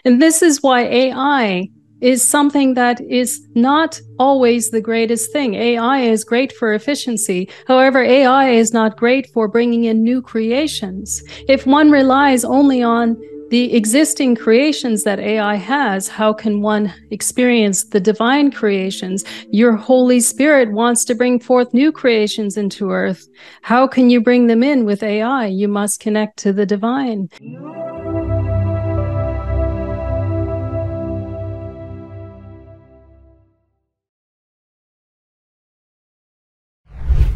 And this is why AI is something that is not always the greatest thing. AI is great for efficiency. However, AI is not great for bringing in new creations. If one relies only on the existing creations that AI has, how can one experience the divine creations? Your Holy Spirit wants to bring forth new creations into Earth. How can you bring them in with AI? You must connect to the divine.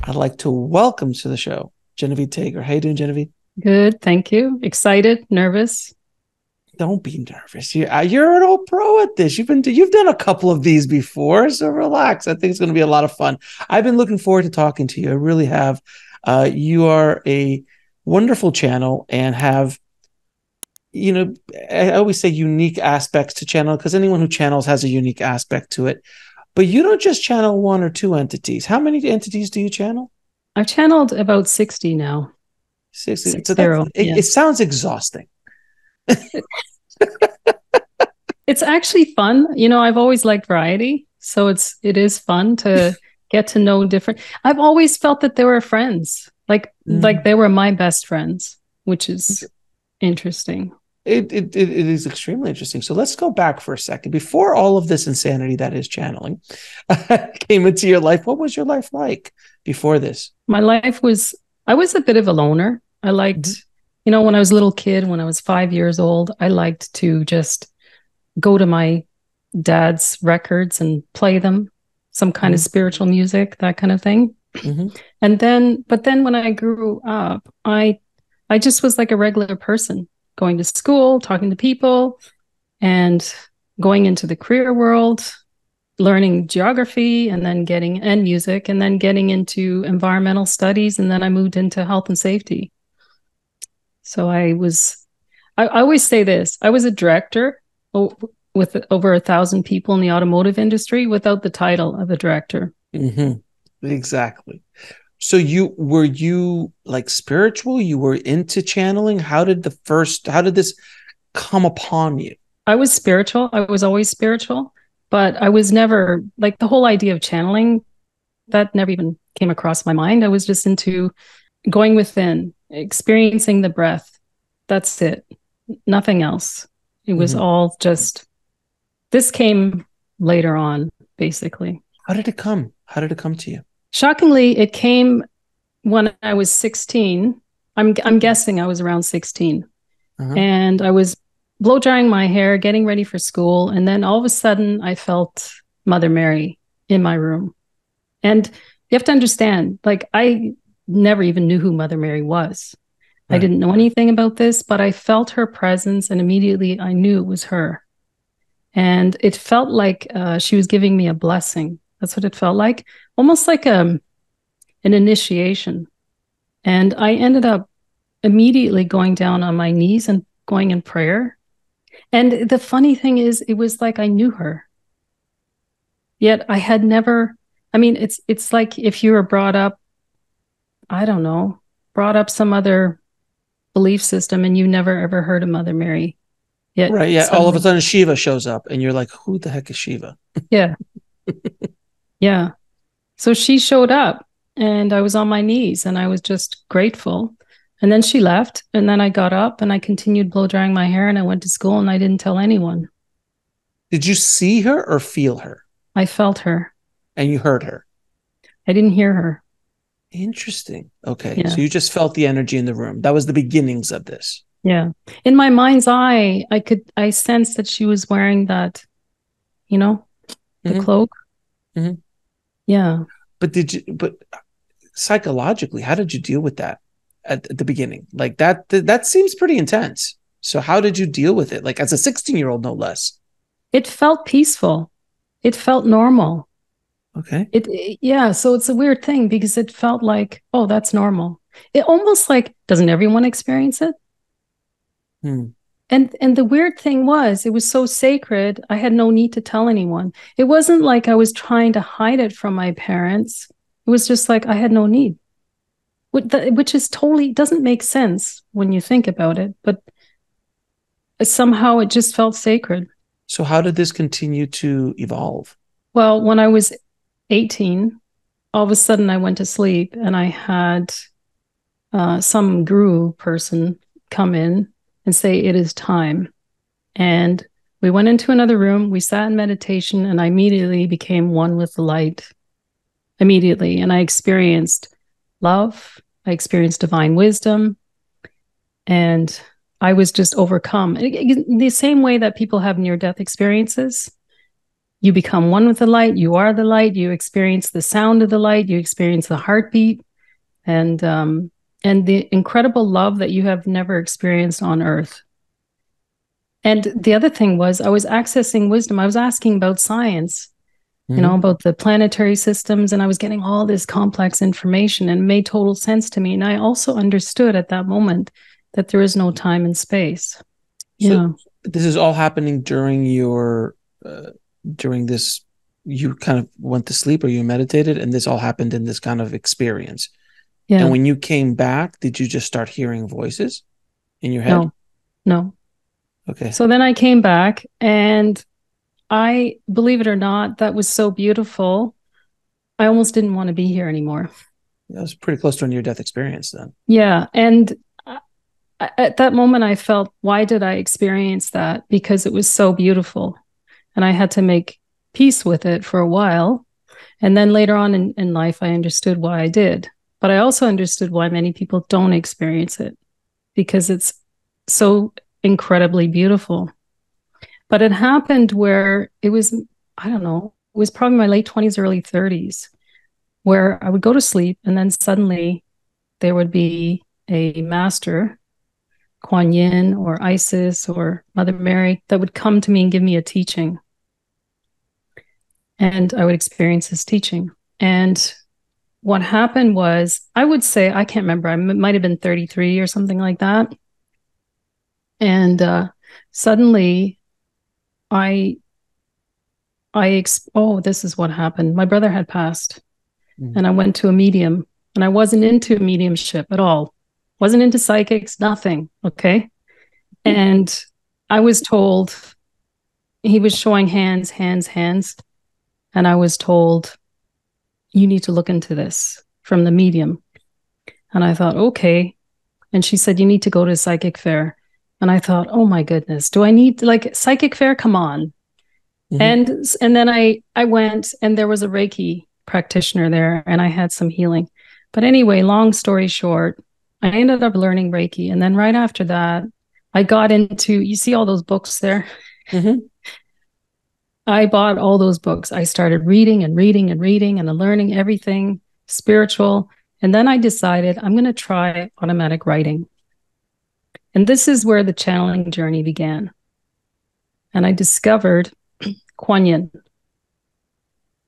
I'd like to welcome to the show Genevieve Taeger. How you doing, Genevieve? Good, thank you. Excited, nervous. Don't be nervous. You're an old pro at this. You've done a couple of these before, so relax. I think it's going to be a lot of fun. I've been looking forward to talking to you. I really have. You are a wonderful channel and have, I always say unique aspects to channel, because anyone who channels has a unique aspect to it. But you don't just channel one or two entities. How many entities do you channel? I've channeled about 60 now. 60. So it sounds exhausting. It's actually fun. I've always liked variety. So it is fun to get to know different. I've always felt that they were friends, like they were my best friends, which is interesting. It is extremely interesting. So let's go back for a second. Before all of this insanity that is channeling came into your life, what was your life like before this? My life I was a bit of a loner. I liked, when I was a little kid, when I was 5 years old, I liked to just go to my dad's records and play them, some kind of spiritual music, that kind of thing. But then when I grew up, I just was like a regular person, going to school, talking to people, and going into the career world, learning geography, and then and music, and then getting into environmental studies. And then I moved into health and safety. So I always say this, I was a director with over 1,000 people in the automotive industry without the title of a director. Exactly. So were you like spiritual? You were into channeling? How did this come upon you? I was spiritual. I was always spiritual, but I was never like the whole idea of channeling, that never even came across my mind. I was just into going within, experiencing the breath. That's it. Nothing else. It was all just, this came later on, basically. How did it come? How did it come to you? Shockingly, it came when I was 16. I'm guessing I was around 16. And I was blow drying my hair, getting ready for school. And then all of a sudden I felt Mother Mary in my room. And you have to understand, like, I never even knew who Mother Mary was. Right. I didn't know anything about this, but I felt her presence and immediately I knew it was her. And it felt like she was giving me a blessing. That's what it felt like. Almost like an initiation. And I ended up immediately going down on my knees and going in prayer. And the funny thing is, it was like I knew her. Yet I had never, it's like if you were brought up, I don't know, brought up some other belief system and you never ever heard of Mother Mary. Yet right, yeah. All of a sudden Shiva shows up and you're like, who the heck is Shiva? Yeah. Yeah. So she showed up and I was on my knees and I was just grateful. And then she left and then I got up and I continued blow drying my hair and I went to school and I didn't tell anyone. Did you see her or feel her? I felt her. And you heard her? I didn't hear her. Interesting. Okay. Yeah. So you just felt the energy in the room. That was the beginnings of this. Yeah. In my mind's eye, I sensed that she was wearing that, the cloak. Yeah. But psychologically, how did you deal with that at the beginning? Like that seems pretty intense. So how did you deal with it? Like as a 16-year-old, no less. It felt peaceful. It felt normal. Okay. Yeah. So it's a weird thing because it felt like, oh, that's normal. It almost like, doesn't everyone experience it? And the weird thing was, it was so sacred, I had no need to tell anyone. It wasn't like I was trying to hide it from my parents. It was just like I had no need, which is totally doesn't make sense when you think about it. But somehow it just felt sacred. So how did this continue to evolve? Well, when I was 18, all of a sudden I went to sleep and I had some guru person come in and say, "It is time." And we went into another room, we sat in meditation, and I immediately became one with the light. Immediately. And I experienced love, I experienced divine wisdom, and I was just overcome. In the same way that people have near-death experiences, you become one with the light, you are the light, you experience the sound of the light, you experience the heartbeat, and the incredible love that you have never experienced on earth. And the other thing was, I was accessing wisdom. I was asking about science, about the planetary systems, and I was getting all this complex information, and it made total sense to me. And I also understood at that moment that there is no time and space. So this is all happening during your, during this, you kind of went to sleep or you meditated, and this all happened in this kind of experience. Yeah. And when you came back, did you just start hearing voices in your head? No. Okay. So then I came back, and I, believe it or not, that was so beautiful. I almost didn't want to be here anymore. That was pretty close to a near-death experience then. Yeah. And at that moment, I felt, why did I experience that? Because it was so beautiful. And I had to make peace with it for a while. And then later on in life, I understood why I did. But I also understood why many people don't experience it, because it's so incredibly beautiful. But it happened where it was, I don't know, it was probably my late 20s, early 30s, where I would go to sleep and then suddenly there would be a master, Quan Yin or Isis or Mother Mary, that would come to me and give me a teaching. And I would experience his teaching. And what happened was, I would say, I can't remember, I might have been 33 or something like that. And suddenly this is what happened. My brother had passed, and I went to a medium, and I wasn't into mediumship at all. Wasn't into psychics, nothing. Okay. And I was told, he was showing hands. And I was told, you need to look into this from the medium. And I thought, okay. And she said, you need to go to a psychic fair. And I thought, oh my goodness, do I need like psychic fair? Come on. And then I went, and there was a Reiki practitioner there, and I had some healing. But anyway, long story short, I ended up learning Reiki. And then right after that, I got into, you see all those books there? I bought all those books. I started reading and learning everything spiritual. And then I decided I'm going to try automatic writing. And this is where the channeling journey began. And I discovered Quan Yin.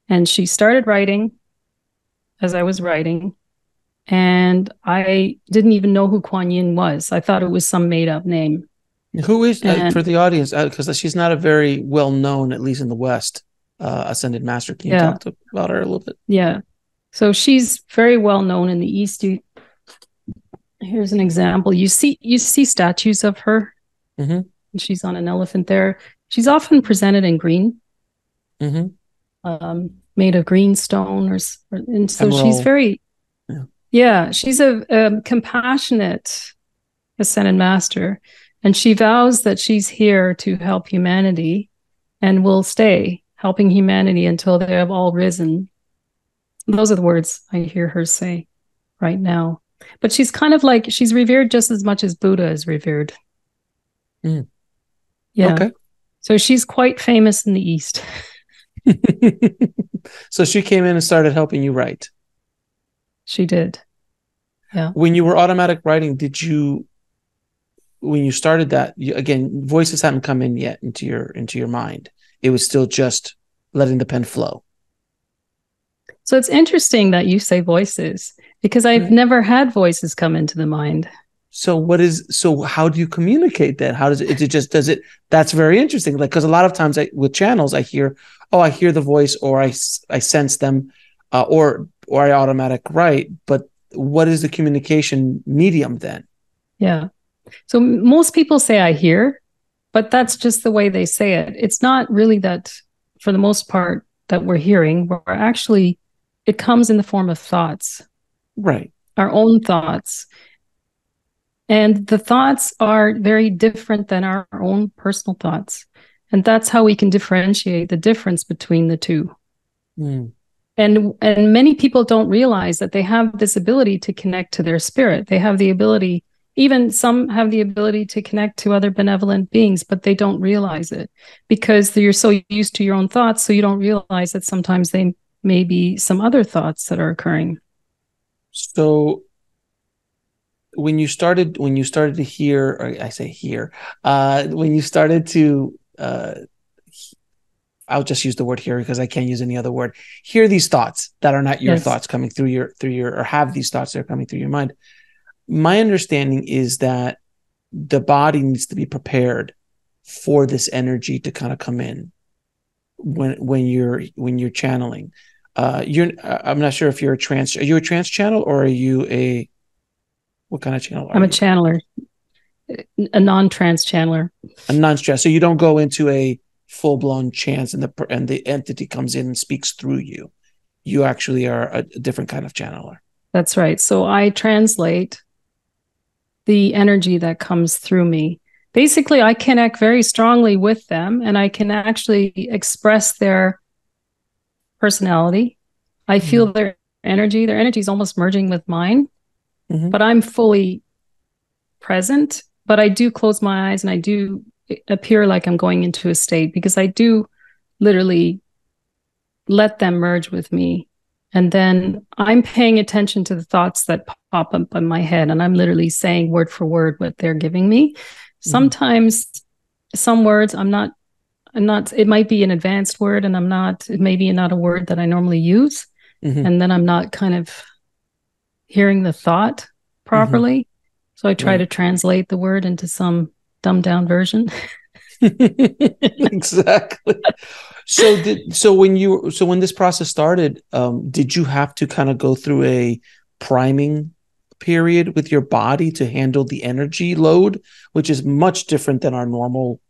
And she started writing as I was writing. And I didn't even know who Quan Yin was. I thought it was some made up name. Who is, for the audience, because she's not a very well known, at least in the West, Ascended Master. Can you talk about her a little bit? Yeah. So she's very well known in the East. Here's an example. You see statues of her. She's on an elephant there. She's often presented in green, made of green stone, and so Emerald. She's very, she's a compassionate Ascended Master, and she vows that she's here to help humanity, and will stay helping humanity until they have all risen. Those are the words I hear her say right now. But she's kind of like, she's revered just as much as Buddha is revered. Yeah. Okay. So she's quite famous in the East. So she came in and started helping you write. She did. Yeah. When you were automatic writing, when you started that, again, voices hadn't come in yet into your mind. It was still just letting the pen flow. So it's interesting that you say voices, because I've never had voices come into the mind. So how do you communicate that? How does it, that's very interesting. Like, cause a lot of times with channels, I hear the voice, or I sense them, or I automatic write, but what is the communication medium then? Yeah. So most people say I hear, But that's just the way they say it. It's not really that, for the most part, that we're hearing. We're actually, it comes in the form of thoughts. Right. Our own thoughts. And the thoughts are very different than our own personal thoughts. And that's how we can differentiate the difference between the two. Mm. And many people don't realize that they have this ability to connect to their spirit. They have the ability, even some have the ability to connect to other benevolent beings, but they don't realize it because you're so used to your own thoughts. So you don't realize that sometimes they may be some other thoughts that are occurring. So when you started to hear, or I say hear, when you started to, I'll just use the word hear because I can't use any other word. Hear these thoughts that are not your thoughts coming through your, or have these thoughts that are coming through your mind. My understanding is that the body needs to be prepared for this energy to kind of come in when you're channeling. I'm not sure if are you a trance channel or are you what kind of channel are you? I'm a channeler, a non-trance channeler. A non-trance. So you don't go into a full-blown trance and the entity comes in and speaks through you. You actually are a different kind of channeler. That's right. So I translate the energy that comes through me. Basically, I connect very strongly with them and I can actually express their personality. I feel their energy. Their energy is almost merging with mine, but I'm fully present. But I do close my eyes and I do appear like I'm going into a state because I do literally let them merge with me. And then I'm paying attention to the thoughts that pop up in my head. And I'm literally saying word for word what they're giving me. Sometimes some words I'm not, it might be an advanced word and it may be not a word that I normally use. And then I'm not kind of hearing the thought properly. So I try to translate the word into some dumbed down version. Exactly. So when this process started, did you have to kind of go through a priming period with your body to handle the energy load, which is much different than our normal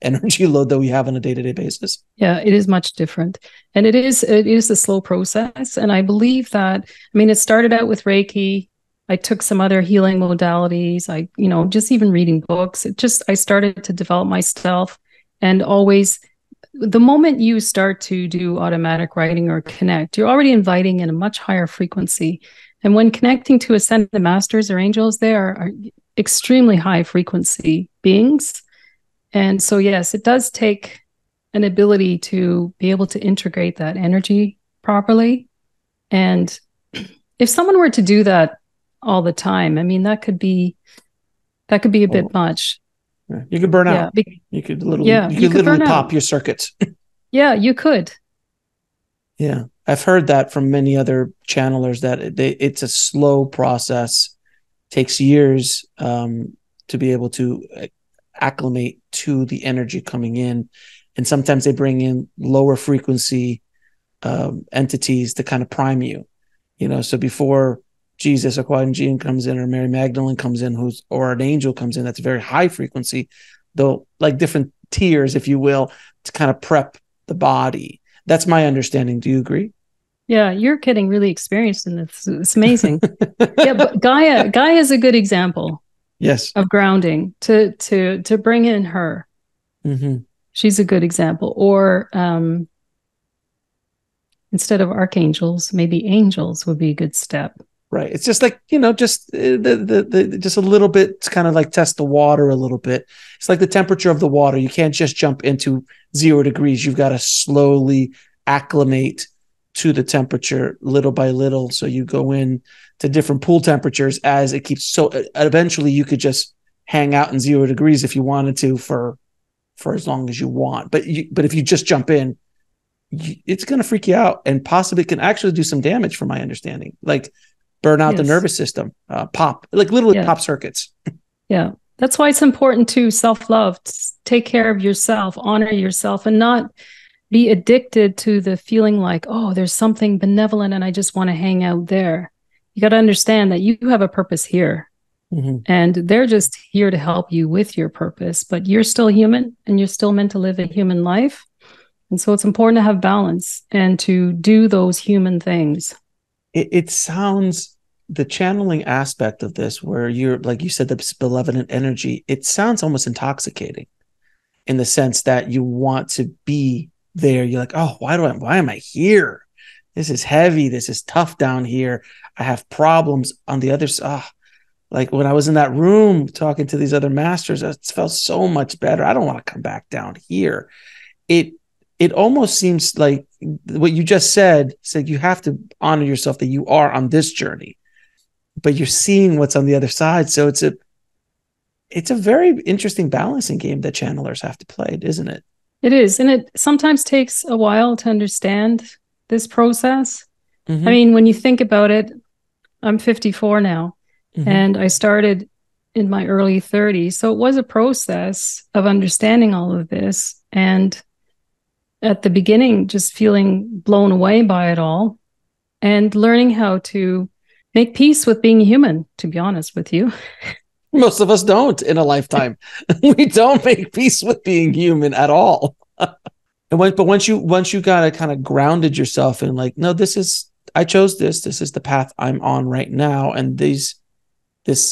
energy load that we have on a day-to-day basis? Yeah, it is much different. And it is a slow process. And I believe that, it started out with Reiki. I took some other healing modalities. I, just even reading books. I started to develop myself. And always, the moment you start to do automatic writing or connect, you're already inviting in a much higher frequency. And when connecting to ascended masters or angels, they are extremely high frequency beings. And so, yes, it does take an ability to be able to integrate that energy properly. And if someone were to do that all the time, that could be a bit much. You could burn out. You could literally pop your circuits. Yeah, you could. Yeah. I've heard that from many other channelers that it's a slow process, takes years to be able to acclimate to the energy coming in. And sometimes they bring in lower frequency entities to kind of prime you, so before Jesus or Quan Yin comes in or Mary Magdalene comes in, or an angel comes in, that's very high frequency, though, like different tiers, if you will, to kind of prep the body. That's my understanding. Do you agree? Yeah, you're getting really experienced in this. It's amazing. Yeah, but Gaia is a good example. Yes. Of grounding to bring in her. She's a good example. Or instead of archangels, maybe angels would be a good step. Right. It's just like, just just a little bit to kind of like test the water a little bit. It's like the temperature of the water. You can't just jump into 0 degrees. You've got to slowly acclimate to the temperature little by little. So you go in to different pool temperatures as it keeps. So eventually you could just hang out in 0 degrees if you wanted to for as long as you want. But if you just jump in, it's going to freak you out and possibly can actually do some damage, from my understanding. Like burn out the nervous system, pop, like literally pop circuits. Yeah. That's why it's important to self-love, take care of yourself, honor yourself, and not be addicted to the feeling like, oh, there's something benevolent and I just want to hang out there. You got to understand that you have a purpose here. And they're just here to help you with your purpose, but you're still human and you're still meant to live a human life. And so it's important to have balance and to do those human things. It sounds, the channeling aspect of this, where you're, like you said, the benevolent energy, it sounds almost intoxicating in the sense that you want to be there. You're like, oh, why am I here? This is heavy. This is tough down here. I have problems on the other side. Like when I was in that room talking to these other masters, it felt so much better. I don't want to come back down here. It almost seems like what you just said you have to honor yourself that you are on this journey, but you're seeing what's on the other side. So it's a very interesting balancing game that channelers have to play, isn't it? It is. And it sometimes takes a while to understand this process. I mean, when you think about it, I'm 54 now. And I started in my early 30s. So it was a process of understanding all of this. And at the beginning, just feeling blown away by it all and learning how to make peace with being human, to be honest with you. Most of us don't in a lifetime. We don't make peace with being human at all. But once you got to kind of grounded yourself in like, no, I chose this is the path I'm on right now. And these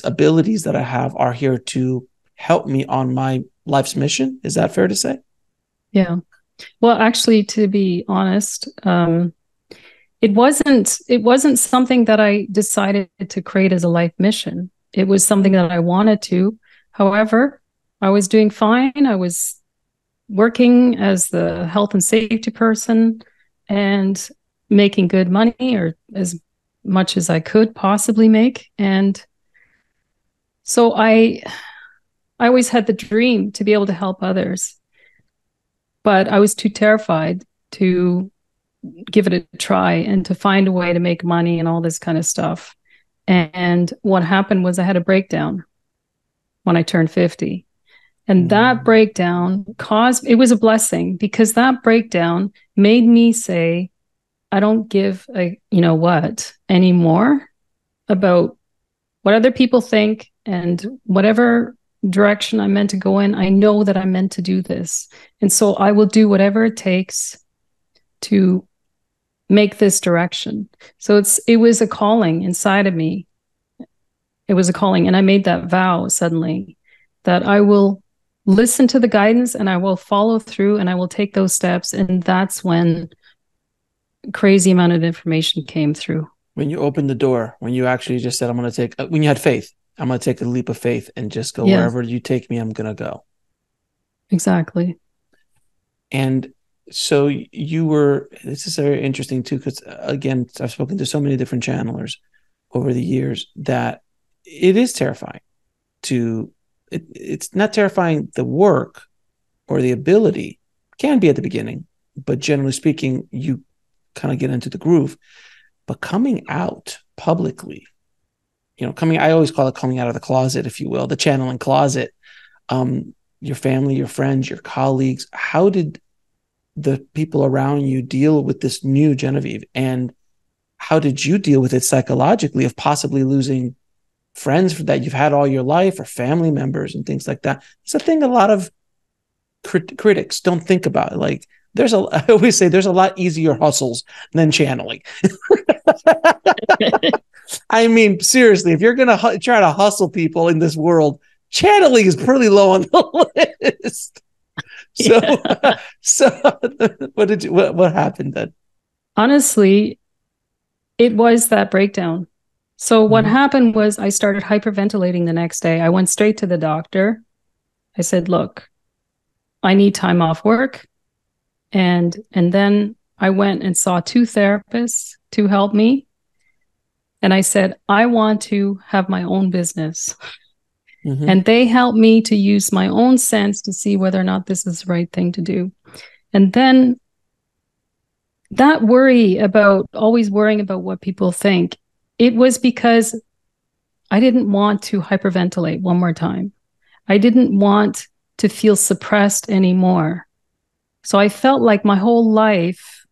abilities that I have are here to help me on my life's mission. Is that fair to say? Yeah. Well, actually, to be honest, it wasn't something that I decided to create as a life mission. It was something that I wanted to. However, I was doing fine. I was working as the health and safety person and making good money, or as much as I could possibly make. And so I always had the dream to be able to help others, but I was too terrified to give it a try and to find a way to make money and all this kind of stuff. And what happened was I had a breakdown when I turned 50. And that breakdown it was a blessing, because that breakdown made me say, I don't give a what anymore about what other people think, and whatever direction I'm meant to go in, I know that I'm meant to do this. And so I will do whatever it takes to make this direction. So it was a calling inside of me. It was a calling. And I made that vow suddenly that I will listen to the guidance and I will follow through and I will take those steps. And that's when crazy amount of information came through. When you opened the door, when you actually just said, when you had faith, I'm going to take a leap of faith and just go wherever you take me, I'm going to go. Exactly. And so this is very interesting too, because again, I've spoken to so many different channelers over the years that it is terrifying it's not terrifying, the work or the ability can be at the beginning, but generally speaking, you kind of get into the groove. But coming out publicly, I always call it coming out of the closet, if you will, the channeling closet. Your family, your friends, your colleagues, how did the people around you deal with this new Genevieve? And how did you deal with it psychologically of possibly losing friends that you've had all your life, or family members and things like that? It's a thing a lot of critics don't think about. Like I always say there's a lot easier hustles than channeling. I mean, seriously, if you're going to try to hustle people in this world, channeling is pretty low on the list. So what happened then? Honestly, it was that breakdown. So what happened was I started hyperventilating the next day. I went straight to the doctor. I said, look, I need time off work. And then I went and saw 2 therapists to help me. And I said, I want to have my own business. And they helped me to use my own sense to see whether or not this is the right thing to do. And then that always worrying about what people think, it was because I didn't want to hyperventilate one more time. I didn't want to feel suppressed anymore. So I felt like my whole life,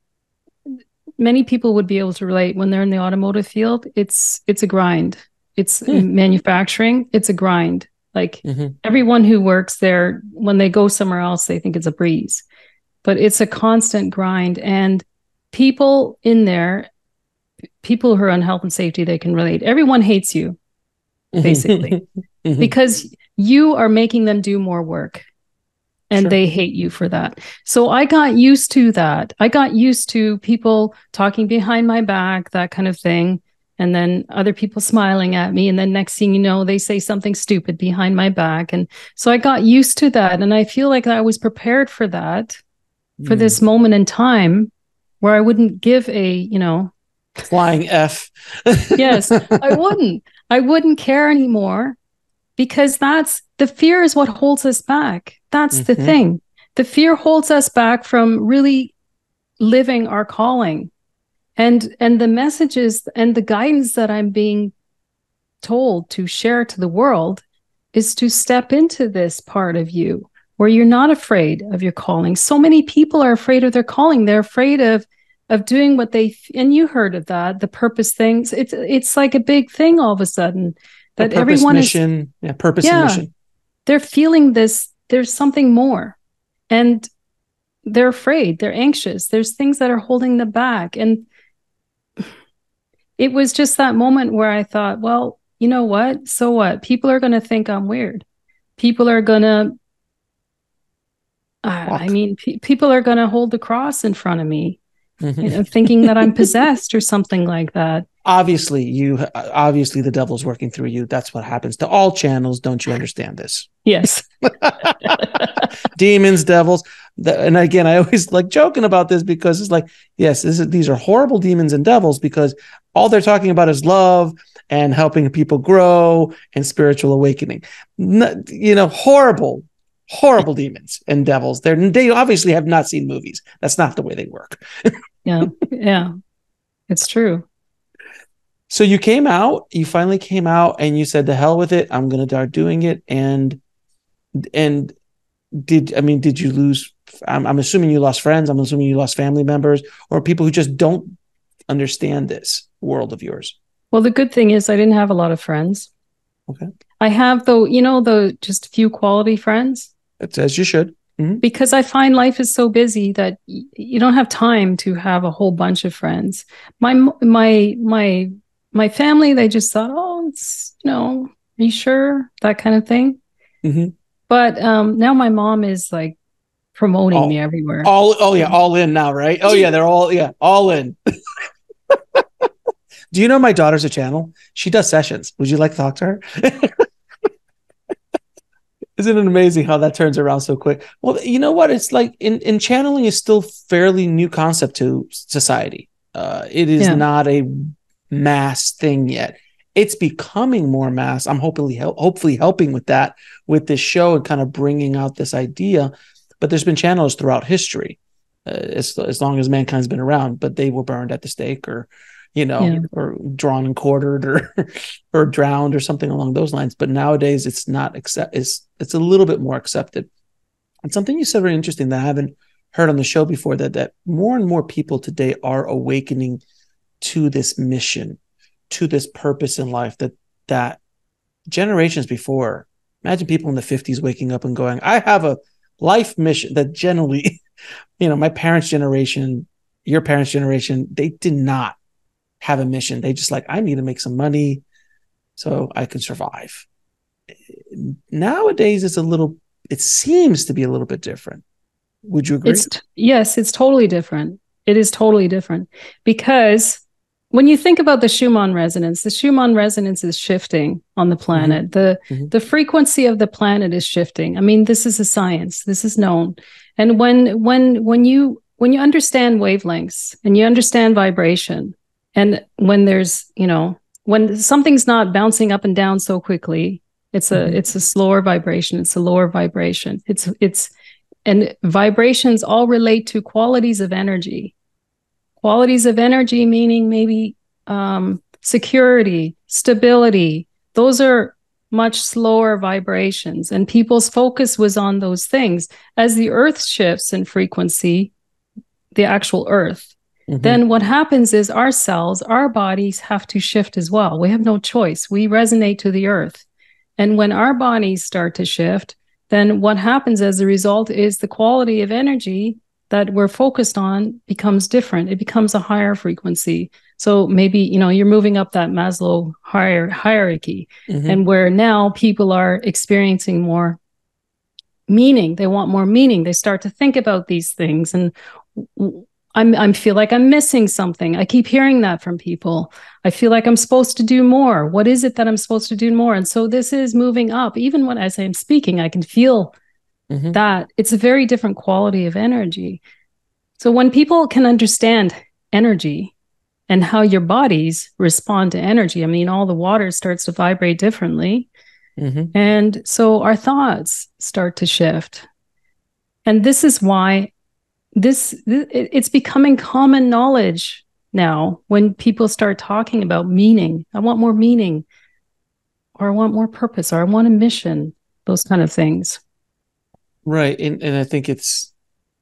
many people would be able to relate when they're in the automotive field. It's a grind. manufacturing. It's a grind. Like everyone who works there, when they go somewhere else, they think it's a breeze, but it's a constant grind. And people in there, people who are on health and safety, they can relate. Everyone hates you, basically, because you are making them do more work, and they hate you for that. So I got used to that. I got used to people talking behind my back, that kind of thing. And then other people smiling at me. And then next thing you know, they say something stupid behind my back. And so I got used to that. And I feel like I was prepared for that, for this moment in time where I wouldn't give a, flying F. Yes, I wouldn't care anymore, because the fear is what holds us back. That's the thing. The fear holds us back from really living our calling. And the messages and the guidance that I'm being told to share to the world is to step into this part of you where you're not afraid of your calling. So many people are afraid of their calling. They're afraid of doing what and you heard of that, the purpose things. It's like a big thing all of a sudden that everyone mission. Purpose and mission. They're feeling this, there's something more, and they're afraid, they're anxious. There's things that are holding them back. And it was just that moment where I thought, well, you know what? So what? People are going to think I'm weird. People are going to, people are going to hold the cross in front of me, thinking that I'm possessed or something like that. Obviously, the devil's working through you. That's what happens to all channels. Don't you understand this? Yes. Demons, devils. And again, I always like joking about this, because it's like, yes, these are horrible demons and devils, because all they're talking about is love and helping people grow and spiritual awakening. Horrible demons and devils. They obviously have not seen movies. That's not the way they work. Yeah. It's true. So you finally came out, and you said, "To hell with it. I'm going to start doing it." And did you lose? I'm assuming you lost friends. I'm assuming you lost family members, or people who just don't understand this world of yours. Well, the good thing is I didn't have a lot of friends. Okay. I have, though, just few quality friends. It's as you should. Mm-hmm. Because I find life is so busy that you don't have time to have a whole bunch of friends. My family, they just thought, oh, it's, are you sure? That kind of thing. Mm-hmm. But now my mom is like promoting me everywhere. All in now, right? Oh yeah, they're all in. Do you know my daughter's a channel? She does sessions. Would you like to talk to her? Isn't it amazing how that turns around so quick? Well, you know what? It's like in channeling is still fairly new concept to society. It is not a mass thing yet. It's becoming more mass. I'm hopefully helping with that with this show and kind of bringing out this idea. But there's been channels throughout history, as long as mankind's been around. But they were burned at the stake, or or drawn and quartered, or drowned, or something along those lines. But nowadays, it's not it's a little bit more accepted. And something you said very interesting that I haven't heard on the show before, that more and more people today are awakening to this mission, to this purpose in life that generations before, imagine people in the 50s waking up and going, I have a life mission that generally, my parents' generation, your parents' generation, they did not have a mission. They just I need to make some money so I can survive. Nowadays, it seems to be a little bit different. Would you agree? Yes, it's totally different. It is totally different, because when you think about the Schumann resonance is shifting on the planet. The frequency of the planet is shifting. I mean, this is a science. This is known. And when you understand wavelengths and you understand vibration, and when there's, when something's not bouncing up and down so quickly, it's a slower vibration. It's a lower vibration. And vibrations all relate to qualities of energy. Qualities of energy, meaning maybe security, stability. Those are much slower vibrations. And people's focus was on those things. As the earth shifts in frequency, the actual earth, then what happens is our cells, our bodies have to shift as well. We have no choice. We resonate to the earth. And when our bodies start to shift, then what happens as a result is the quality of energy that we're focused on becomes different. It becomes a higher frequency. So maybe, you're moving up that Maslow hierarchy, and where now people are experiencing more meaning. They want more meaning. They start to think about these things. And I feel like I'm missing something. I keep hearing that from people. I feel like I'm supposed to do more. What is it that I'm supposed to do more? And so this is moving up. Even when as I'm speaking, I can feel that it's a very different quality of energy. So when people can understand energy and how your bodies respond to energy, I mean, all the water starts to vibrate differently. And so our thoughts start to shift. And this is why it's becoming common knowledge now when people start talking about meaning. I want more meaning, or I want more purpose, or I want a mission, those kind of things. Right. And I think it's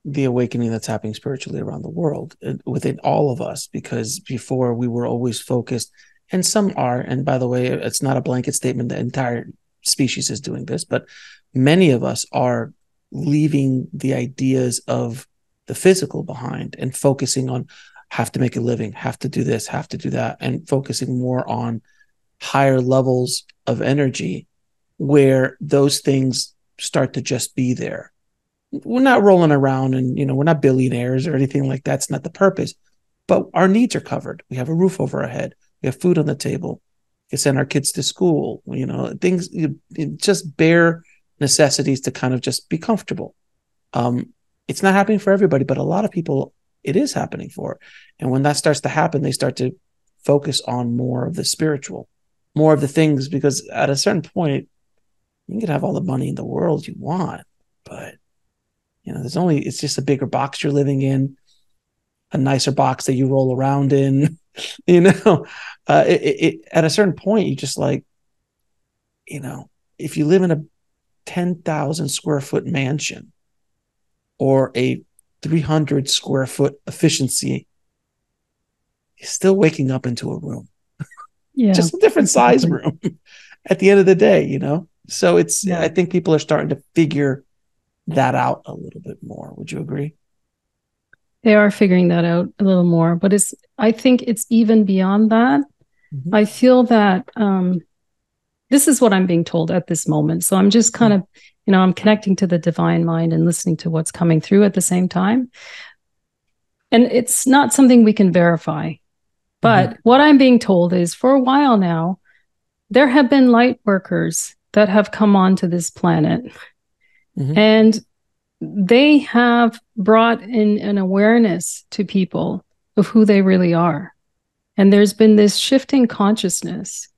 the awakening that's happening spiritually around the world, within all of us, because before we were always focused, and some are, and by the way, it's not a blanket statement, the entire species is doing this, but many of us are leaving the ideas of the physical behind and focusing on have to make a living, have to do this, have to do that, and focusing more on higher levels of energy where those things start to just be there. We're not rolling around and, we're not billionaires or anything like that. It's not the purpose, but our needs are covered. We have a roof over our head. We have food on the table. We can send our kids to school, things, just bare necessities to kind of just be comfortable. It's not happening for everybody, but a lot of people it is happening for. And when that starts to happen, they start to focus on more of the spiritual, more of the things, because at a certain point, you can have all the money in the world you want, but it's just a bigger box you're living in, a nicer box that you roll around in, at a certain point, you just like, if you live in a 10,000 square foot mansion or a 300 square foot efficiency, you're still waking up into a room, just a different size room at the end of the day, So I think people are starting to figure that out a little bit more. Would you agree? They are figuring that out a little more, but I think it's even beyond that. I feel that this is what I'm being told at this moment. So I'm just kind of, I'm connecting to the divine mind and listening to what's coming through at the same time. And it's not something we can verify. But what I'm being told is for a while now, there have been light workers that have come onto this planet. And they have brought in an awareness to people of who they really are. And there's been this shifting consciousness.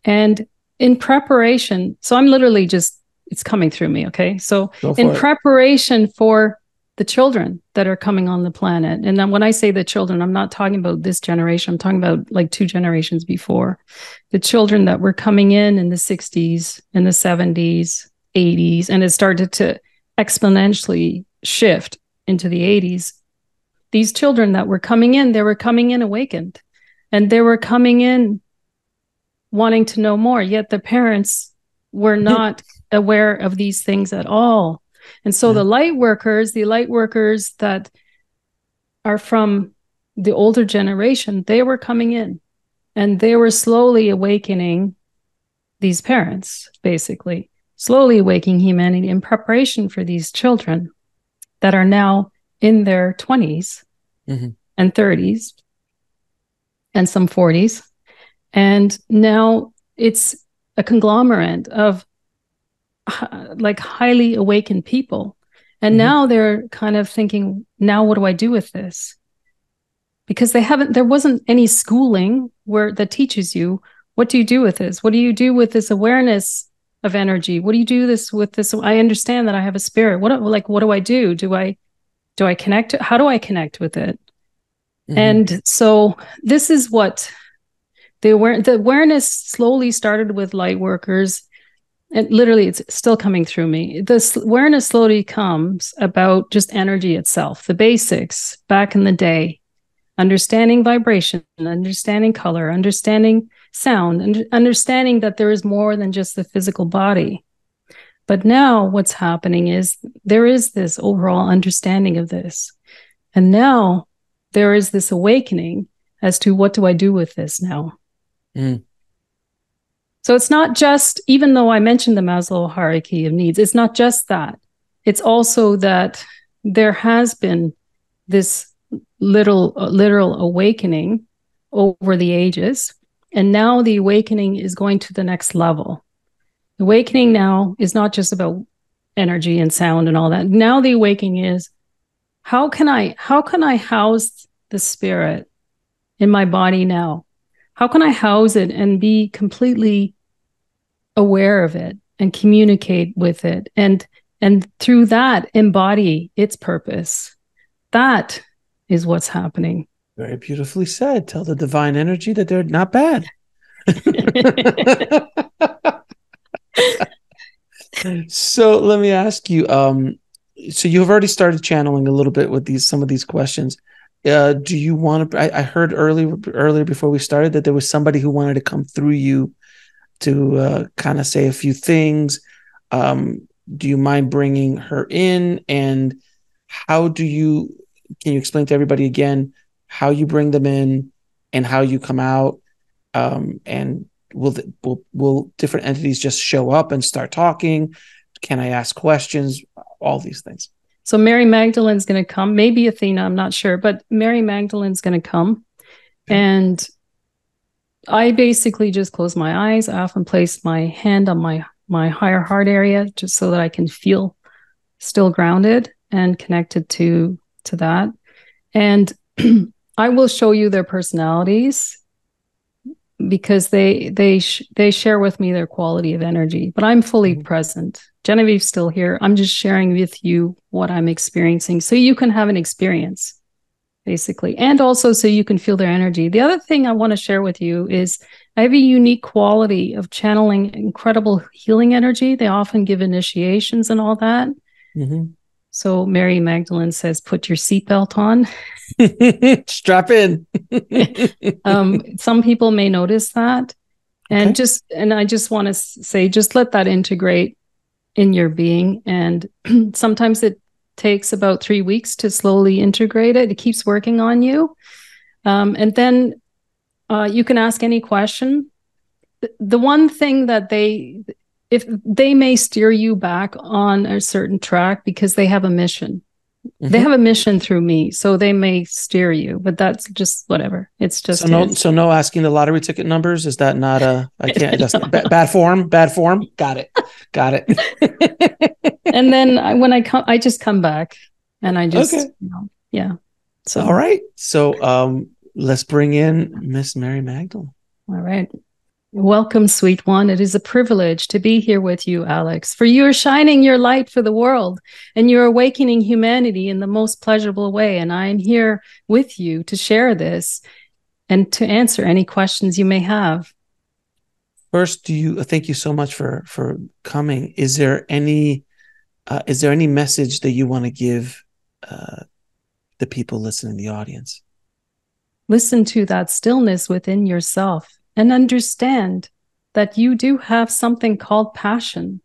And in preparation, so I'm literally it's coming through me, okay? So in preparation for the children that are coming on the planet, and then when I say the children, I'm not talking about this generation, I'm talking about like 2 generations before. The children that were coming in the 60s, in the 70s, 80s, and it started to exponentially shift into the 80s. These children that were coming in, they were coming in awakened, and they were coming in wanting to know more, yet the parents were not aware of these things at all. And so the light workers that are from the older generation, they were coming in and they were slowly awakening these parents, basically slowly awakening humanity in preparation for these children that are now in their 20s and 30s and some 40s. And now it's a conglomerate of like highly awakened people. And now they're kind of thinking, now what do I do with this? Because there wasn't any schooling that teaches you, what do you do with this? What do you do with this awareness of energy? What do you do with this? I understand that I have a spirit. What do I do? Do I connect? How do I connect with it? And so this is what the awareness slowly started with light workers. And literally, it's still coming through me. This awareness slowly comes about just energy itself, the basics back in the day. understanding vibration, understanding color, understanding sound, and understanding that there is more than just the physical body. But now what's happening is there is this overall understanding of this. And now there is this awakening as to what do I do with this now? So it's not just, even though I mentioned the Maslow hierarchy of needs, it's not just that. It's also that there has been this literal awakening over the ages. And now the awakening is going to the next level. Awakening now is not just about energy and sound and all that. Now the awakening is, how can I house the spirit in my body now? How can I house it and be completely aware of it and communicate with it and through that embody its purpose? That is what's happening. Very beautifully said. Tell the divine energy that they're not bad. So let me ask you, so you have already started channeling a little bit with some of these questions. Do you want to, I heard earlier before we started that there was somebody who wanted to come through you to kind of say a few things. Do you mind bringing her in? And can you explain to everybody again how you bring them in and how you come out? And will different entities just show up and start talking? Can I ask questions? All these things. So Mary Magdalene's going to come, maybe Athena, I'm not sure, but Mary Magdalene's going to come. Okay. And I basically just close my eyes. I often place my hand on my higher heart area just so that I can feel still grounded and connected to that. And I will show you their personalities because they share with me their quality of energy, but I'm fully present. Genevieve's still here. I'm just sharing with you what I'm experiencing so you can have an experience, basically, and also so you can feel their energy. The other thing I want to share with you is I have a unique quality of channeling incredible healing energy. They often give initiations and all that. Mm-hmm. So Mary Magdalene says, put your seatbelt on. Strap in. Some people may notice that. And okay. I just want to say, just let that integrate in your being. And sometimes it takes about 3 weeks to slowly integrate it. It keeps working on you. And then you can ask any question. The one thing that if they may steer you back on a certain track because they have a mission. Mm-hmm. They have a mission through me, so they may steer you, but that's just whatever. It's just so no asking the lottery ticket numbers. Is that not I can't just bad form? Got it. And then when I come, I just come back and I just yeah. So all right. So let's bring in Miss Mary Magdalene. All right. Welcome, sweet one. It is a privilege to be here with you, Alex, for you are shining your light for the world and you're awakening humanity in the most pleasurable way. And I am here with you to share this and to answer any questions you may have. First, thank you so much for coming. Is there any message that you want to give the people listening, the audience? Listen to that stillness within yourself. And understand that you do have something called passion.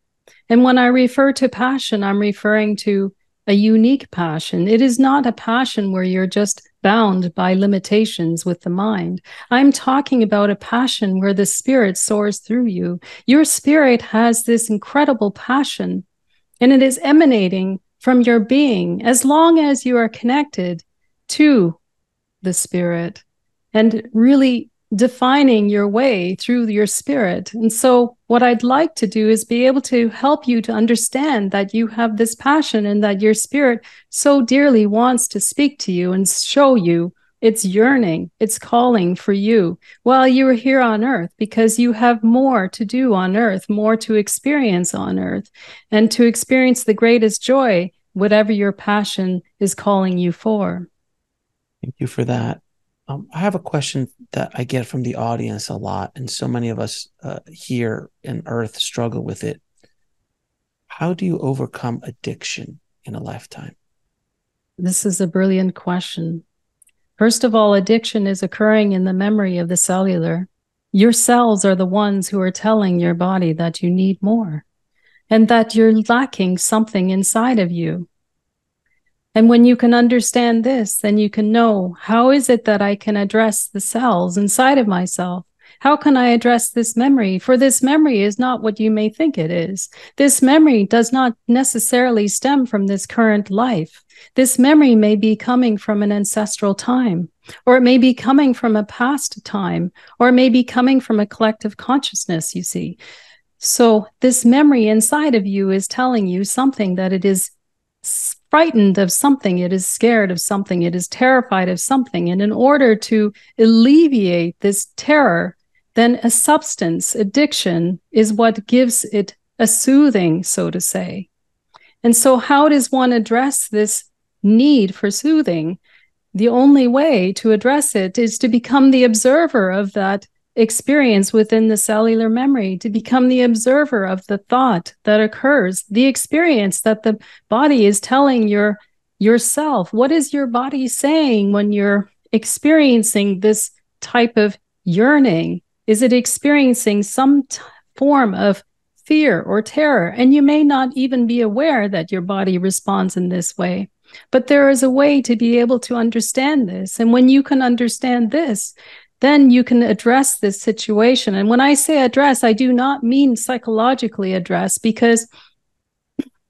And when I refer to passion, I'm referring to a unique passion. It is not a passion where you're just bound by limitations with the mind. I'm talking about a passion where the spirit soars through you. Your spirit has this incredible passion, and it is emanating from your being as long as you are connected to the spirit and really defining your way through your spirit. And so what I'd like to do is be able to help you to understand that you have this passion and that your spirit so dearly wants to speak to you and show you its yearning, its calling for you while you are here on earth, because you have more to do on earth, more to experience on earth, and to experience the greatest joy, whatever your passion is calling you for. Thank you for that. I have a question that I get from the audience a lot, and so many of us here in Earth struggle with it. How do you overcome addiction in a lifetime? This is a brilliant question. First of all, addiction is occurring in the memory of the cellular. Your cells are the ones who are telling your body that you need more and that you're lacking something inside of you. And when you can understand this, then you can know, how is it that I can address the cells inside of myself? How can I address this memory? For this memory is not what you may think it is. This memory does not necessarily stem from this current life. This memory may be coming from an ancestral time, or it may be coming from a past time, or it may be coming from a collective consciousness, you see. So this memory inside of you is telling you something, that it is frightened of something, it is scared of something, it is terrified of something. And in order to alleviate this terror, then a substance, addiction, is what gives it a soothing, so to say. And so how does one address this need for soothing? The only way to address it is to become the observer of that experience within the cellular memory, to become the observer of the thought that occurs, the experience that the body is telling yourself. What is your body saying when you're experiencing this type of yearning? Is it experiencing some form of fear or terror? And you may not even be aware that your body responds in this way. But there is a way to be able to understand this. And when you can understand this, then you can address this situation. And when I say address, I do not mean psychologically address, because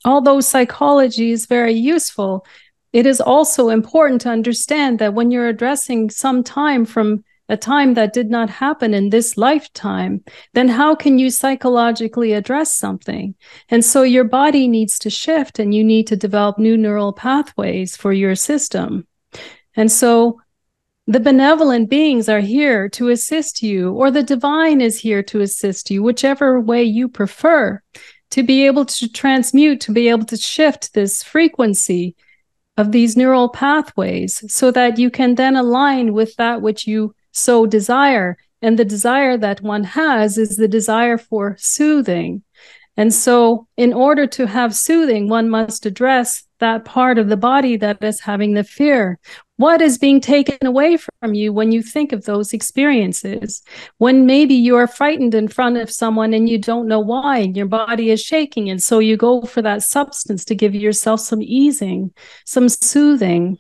although psychology is very useful, it is also important to understand that when you're addressing some time from a time that did not happen in this lifetime, then how can you psychologically address something? And so your body needs to shift, and you need to develop new neural pathways for your system. And so the benevolent beings are here to assist you, or the divine is here to assist you, whichever way you prefer, to be able to transmute, to be able to shift this frequency of these neural pathways so that you can then align with that which you so desire. And the desire that one has is the desire for soothing. And so in order to have soothing, one must address that part of the body that is having the fear. What is being taken away from you when you think of those experiences? When maybe you are frightened in front of someone and you don't know why, and your body is shaking, and so you go for that substance to give yourself some easing, some soothing.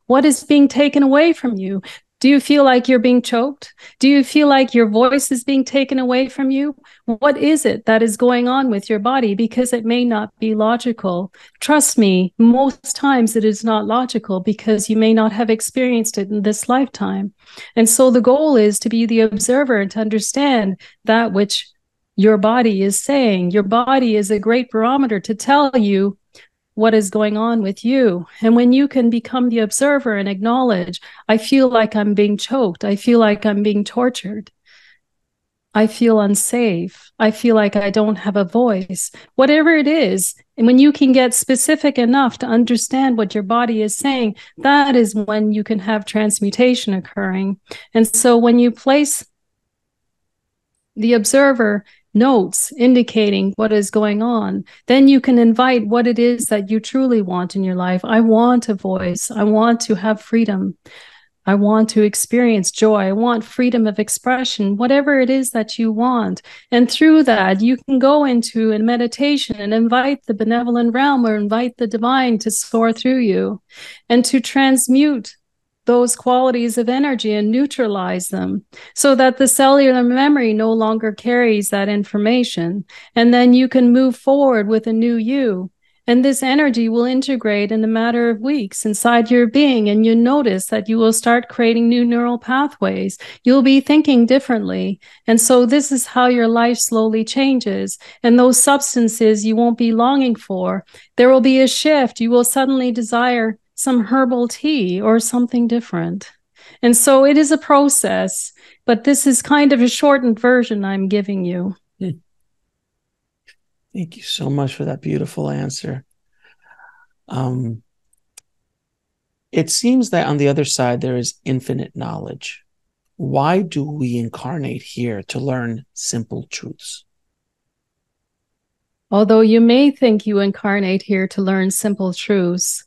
What is being taken away from you? Do you feel like you're being choked? Do you feel like your voice is being taken away from you? What is it that is going on with your body? Because it may not be logical. Trust me, most times it is not logical, because you may not have experienced it in this lifetime. And so the goal is to be the observer and to understand that which your body is saying. Your body is a great barometer to tell you what is going on with you. And when you can become the observer and acknowledge, I feel like I'm being choked, I feel like I'm being tortured, I feel unsafe, I feel like I don't have a voice, whatever it is. And when you can get specific enough to understand what your body is saying, that is when you can have transmutation occurring. And so when you place the observer notes indicating what is going on, then you can invite what it is that you truly want in your life. I want a voice. I want to have freedom. I want to experience joy. I want freedom of expression, whatever it is that you want. And through that, you can go into a meditation and invite the benevolent realm, or invite the divine to soar through you and to transmute those qualities of energy and neutralize them, so that the cellular memory no longer carries that information. And then you can move forward with a new you. And this energy will integrate in a matter of weeks inside your being. And you notice that you will start creating new neural pathways. You'll be thinking differently. And so this is how your life slowly changes. And those substances you won't be longing for. There will be a shift. You will suddenly desire some herbal tea or something different. And so it is a process, but this is kind of a shortened version I'm giving you. Thank you so much for that beautiful answer. It seems that on the other side, there is infinite knowledge. Why do we incarnate here to learn simple truths? Although you may think you incarnate here to learn simple truths,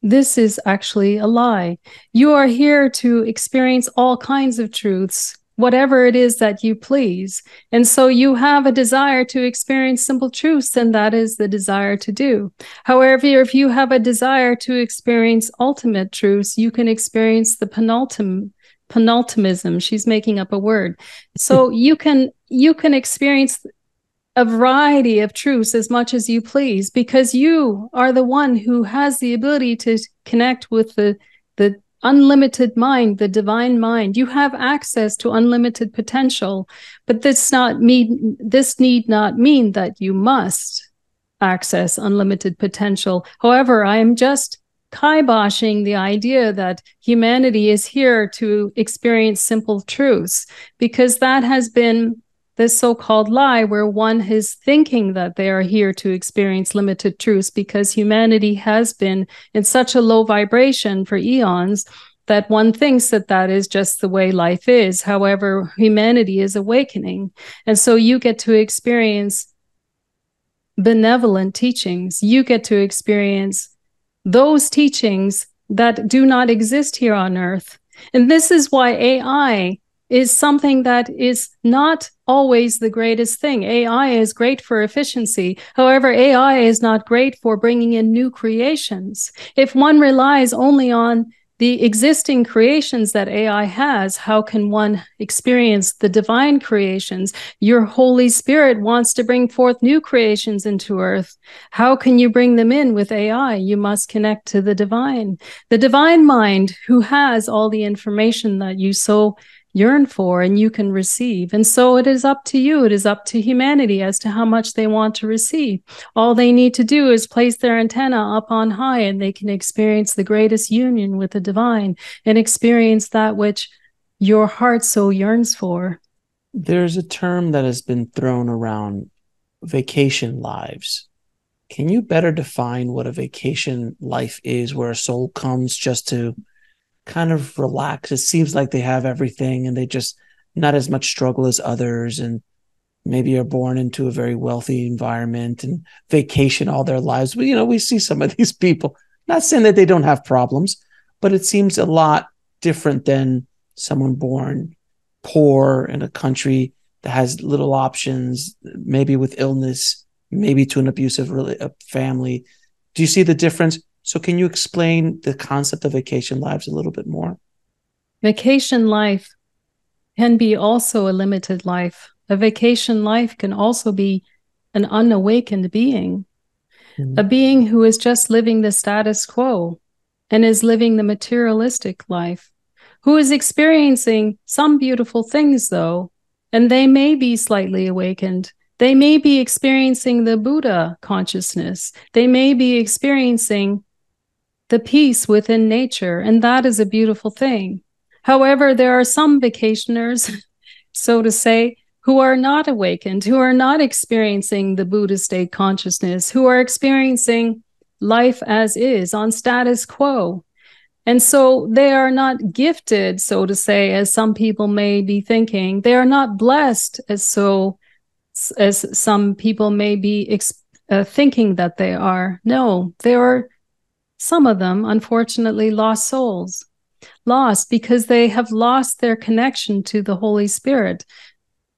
This is actually a lie. You are here to experience all kinds of truths, whatever it is that you please. And so you have a desire to experience simple truths, and that is the desire to do. However, if you have a desire to experience ultimate truths, you can experience the penultimism. She's making up a word. So you can experience a variety of truths as much as you please, because you are the one who has the ability to connect with the unlimited mind, the divine mind. You have access to unlimited potential, but this need not mean that you must access unlimited potential. However, I am just kiboshing the idea that humanity is here to experience simple truths, because that has been this so-called lie where one is thinking that they are here to experience limited truths, because humanity has been in such a low vibration for eons that one thinks that that is just the way life is. However, humanity is awakening. And so you get to experience benevolent teachings. You get to experience those teachings that do not exist here on Earth. And this is why AI is something that is not always the greatest thing. AI is great for efficiency. However, AI is not great for bringing in new creations. If one relies only on the existing creations that AI has, how can one experience the divine creations? Your Holy Spirit wants to bring forth new creations into Earth. How can you bring them in with AI? You must connect to the divine mind, who has all the information that you so yearn for and you can receive. And so it is up to you. It is up to humanity as to how much they want to receive. All they need to do is place their antenna up on high, and they can experience the greatest union with the divine and experience that which your heart so yearns for. There's a term that has been thrown around, vacation lives. Can you better define what a vacation life is, where a soul comes just to kind of relax? It seems like they have everything and they just not as much struggle as others, and maybe are born into a very wealthy environment and vacation all their lives. But, we see some of these people, not saying that they don't have problems, but it seems a lot different than someone born poor in a country that has little options, maybe with illness, maybe to an abusive family. Do you see the difference? So can you explain the concept of vacation lives a little bit more? Vacation life can be also a limited life. A vacation life can also be an unawakened being, a being who is just living the status quo and is living the materialistic life, who is experiencing some beautiful things, though, and they may be slightly awakened. They may be experiencing the Buddha consciousness. They may be experiencing the peace within nature, and that is a beautiful thing. However, there are some vacationers, so to say, who are not awakened, who are not experiencing the Buddha state consciousness, who are experiencing life as is on status quo. And so they are not gifted, so to say, as some people may be thinking. They are not blessed as some people may be thinking that they are. No, there are some of them, unfortunately, lost souls. Lost because they have lost their connection to the Holy Spirit.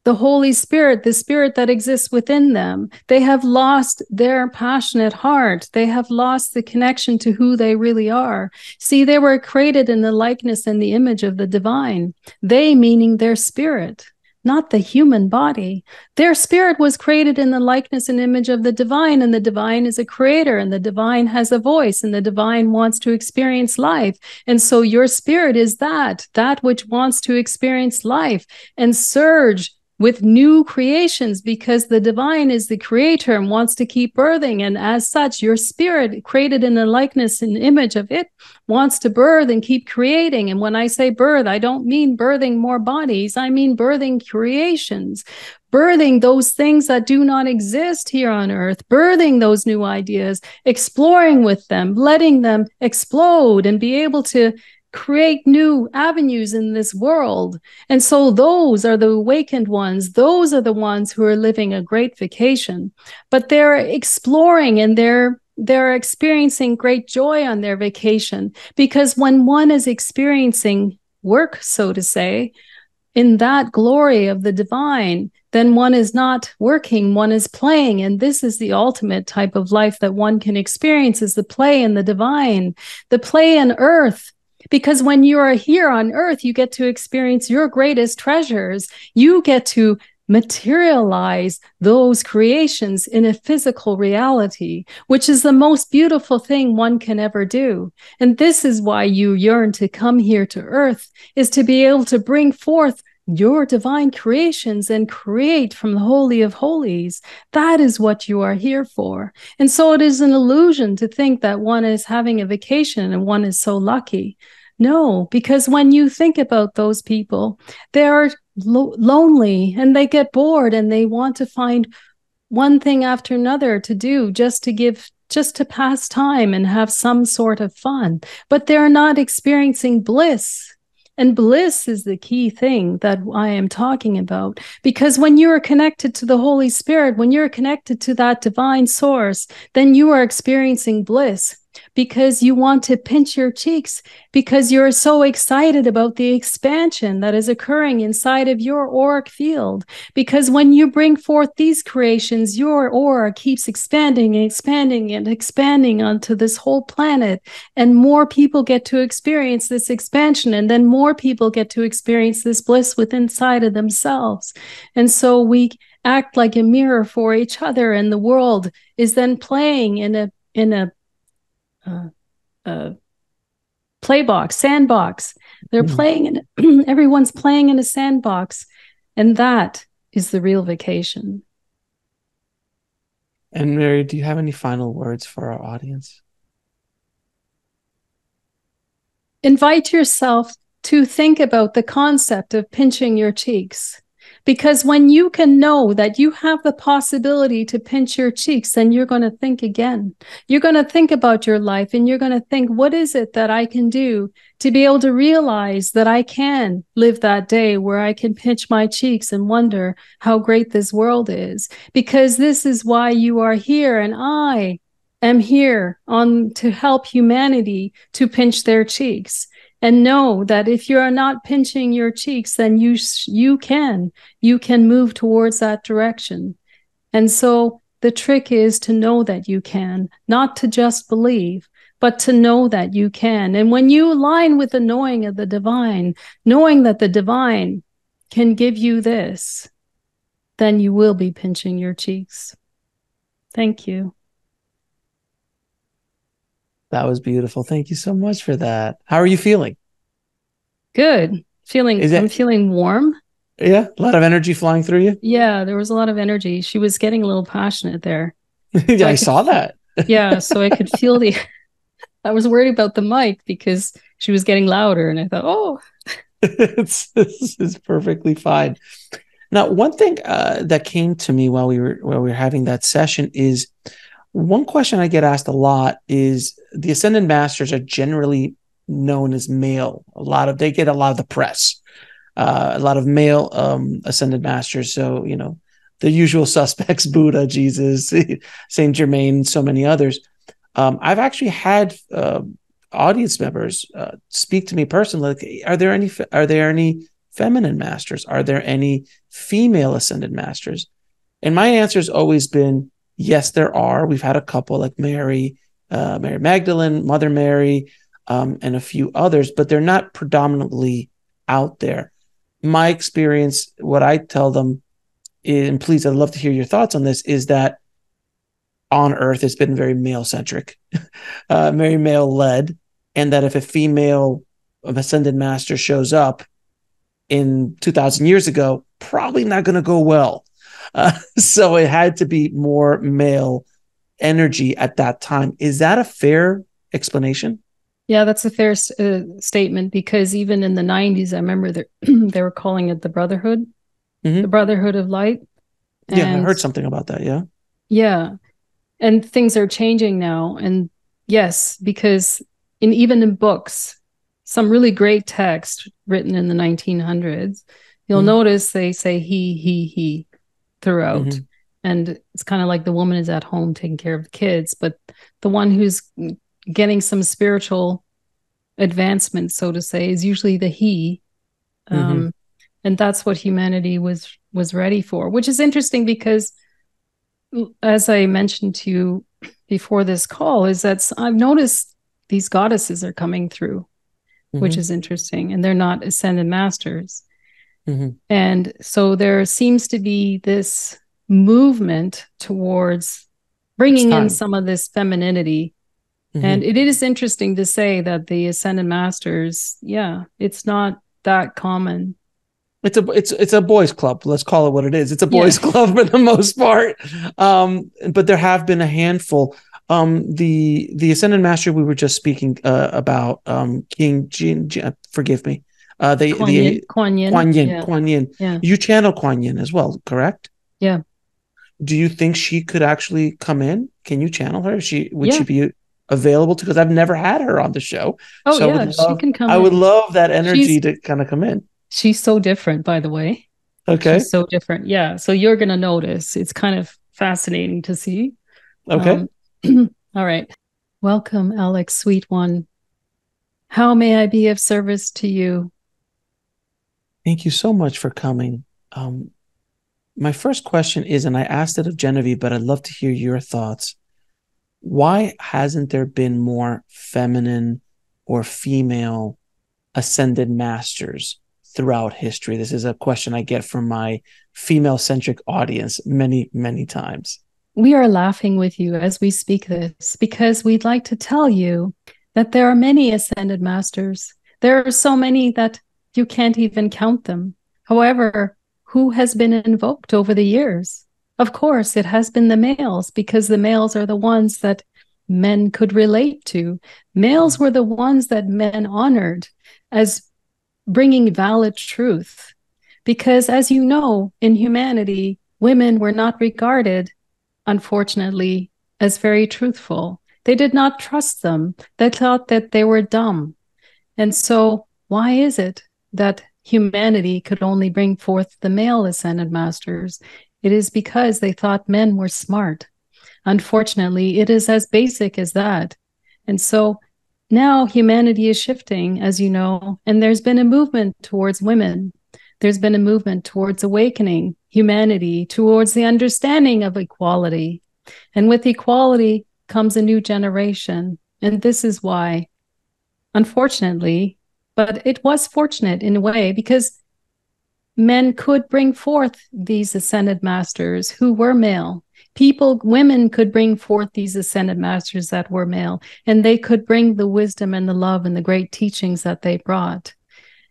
The Holy Spirit, the spirit that exists within them. They have lost their passionate heart. They have lost the connection to who they really are. See, they were created in the likeness and the image of the divine. They meaning their spirit, not the human body. Their spirit was created in the likeness and image of the divine, and the divine is a creator, and the divine has a voice, and the divine wants to experience life. And so your spirit is that which wants to experience life and surge with new creations, because the divine is the creator and wants to keep birthing. And as such, your spirit, created in the likeness and image of it, wants to birth and keep creating. And when I say birth, I don't mean birthing more bodies. I mean birthing creations, birthing those things that do not exist here on earth, birthing those new ideas, exploring with them, letting them explode and be able to create new avenues in this world. And so those are the awakened ones. Those are the ones who are living a great vacation, but they're exploring and they're they're experiencing great joy on their vacation, because when one is experiencing work, so to say, in that glory of the divine, then one is not working, one is playing. And this is the ultimate type of life that one can experience, is the play in the divine, the play in earth. Because when you are here on earth, you get to experience your greatest treasures. You get to materialize those creations in a physical reality, which is the most beautiful thing one can ever do. And this is why you yearn to come here to earth, is to be able to bring forth your divine creations and create from the Holy of Holies. That is what you are here for. And so it is an illusion to think that one is having a vacation and one is so lucky. No, because when you think about those people, they are lonely and they get bored and they want to find one thing after another to do, just to pass time and have some sort of fun. But they're not experiencing bliss. And bliss is the key thing that I am talking about. Because when you are connected to the Holy Spirit, when you're connected to that divine source, then you are experiencing bliss. Because you want to pinch your cheeks, because you're so excited about the expansion that is occurring inside of your auric field. Because when you bring forth these creations, your aura keeps expanding and expanding and expanding onto this whole planet. And more people get to experience this expansion. And then more people get to experience this bliss within inside of themselves. And so we act like a mirror for each other. And the world is then playing in a playbox, sandbox. They're playing in, everyone's playing in a sandbox. And that is the real vacation. And Mary, do you have any final words for our audience? Invite yourself to think about the concept of pinching your cheeks. Because when you can know that you have the possibility to pinch your cheeks, then you're going to think again. You're going to think about your life and you're going to think, what is it that I can do to be able to realize that I can live that day where I can pinch my cheeks and wonder how great this world is? Because this is why you are here, and I am here to help humanity to pinch their cheeks. And know that if you are not pinching your cheeks, then you can move towards that direction. And so the trick is to know that you can, not to just believe, but to know that you can. And when you align with the knowing of the divine, knowing that the divine can give you this, then you will be pinching your cheeks. Thank you. That was beautiful. Thank you so much for that. How are you feeling? Good. I'm feeling warm. Yeah, a lot of energy flying through you. Yeah, there was a lot of energy. She was getting a little passionate there. Yeah, so I saw that. Yeah, so I could feel I was worried about the mic because she was getting louder, and I thought, oh. This is perfectly fine. Now, one thing that came to me while we were having that session is, one question I get asked a lot is, the Ascended Masters are generally known as male. They get a lot of the press, a lot of male Ascended Masters. So, the usual suspects, Buddha, Jesus, Saint Germain, so many others. I've actually had audience members speak to me personally, like, are there any feminine masters? Are there any female Ascended Masters? And my answer has always been, yes, there are. We've had a couple like Mary Magdalene, Mother Mary, and a few others, but they're not predominantly out there. My experience, what I tell them, and please, I'd love to hear your thoughts on this, is that on Earth, it's been very male-centric, very male-led, and that if a female Ascended Master shows up in 2,000 years ago, probably not going to go well. So it had to be more male energy at that time. Is that a fair explanation? Yeah, that's a fair statement, because even in the 90s, I remember they were calling it the Brotherhood, the Brotherhood of Light. Yeah, I heard something about that, yeah. Yeah, and things are changing now. And yes, because even in books, some really great text written in the 1900s, you'll notice they say he throughout. and it's kind of like the woman is at home taking care of the kids, but the one who's getting some spiritual advancement, so to say, is usually the he. And that's what humanity was ready for, which is interesting because, as I mentioned to you before this call, is that I've noticed these goddesses are coming through, which is interesting, and they're not ascended masters. And so there seems to be this movement towards bringing in some of this femininity. And it is interesting to say that the ascended masters, it's not that common. It's a boys' club. Let's call it what it is. It's a boys' club for the most part. But there have been a handful. The Ascended Master we were just speaking about, King Jin, forgive me. Quan Yin. Quan Yin. Yeah. You channel Quan Yin as well, correct? Yeah. Do you think she could actually come in? Can you channel her? Would she be available to? Because I've never had her on the show. Oh, so she can come. I would love that energy to kind of come in. She's so different, by the way. Okay. She's so different. Yeah. So you're going to notice. It's kind of fascinating to see. Okay. All right. Welcome, Alex, sweet one. How may I be of service to you? Thank you so much for coming. My first question is, and I asked it of Genevieve, but I'd love to hear your thoughts. Why hasn't there been more feminine or female ascended masters throughout history? This is a question I get from my female-centric audience many, many times. We are laughing with you as we speak this because we'd like to tell you that there are many ascended masters. There are so many that you can't even count them. However, who has been invoked over the years? Of course, it has been the males, because the males are the ones that men could relate to. Males were the ones that men honored as bringing valid truth. Because, as you know, in humanity, women were not regarded, unfortunately, as very truthful. They did not trust them. They thought that they were dumb. And so why is it that humanity could only bring forth the male ascended masters? It is because they thought men were smart. Unfortunately, it is as basic as that. And so now humanity is shifting, as you know, and there's been a movement towards women. There's been a movement towards awakening humanity, towards the understanding of equality. And with equality comes a new generation. And this is why, unfortunately, but it was fortunate in a way, because men could bring forth these ascended masters who were male. Women could bring forth these ascended masters that were male, and they could bring the wisdom and the love and the great teachings that they brought.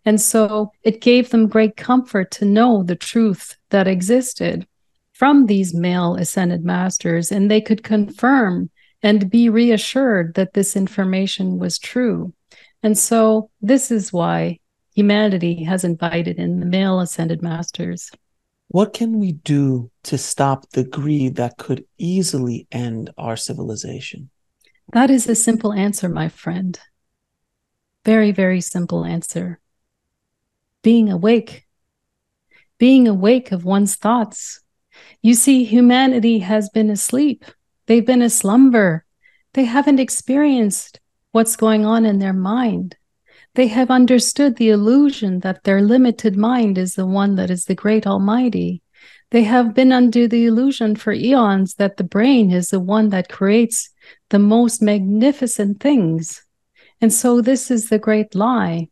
And so it gave them great comfort to know the truth that existed from these male ascended masters, and they could confirm and be reassured that this information was true. And so this is why humanity has invited in the male ascended masters. What can we do to stop the greed that could easily end our civilization? That is a simple answer, my friend. Very, very simple answer. Being awake. Being awake of one's thoughts. You see, humanity has been asleep. They've been a slumber. They haven't experienced what's going on in their mind. They have understood the illusion that their limited mind is the one that is the great almighty. They have been under the illusion for eons that the brain is the one that creates the most magnificent things. And so this is the great lie.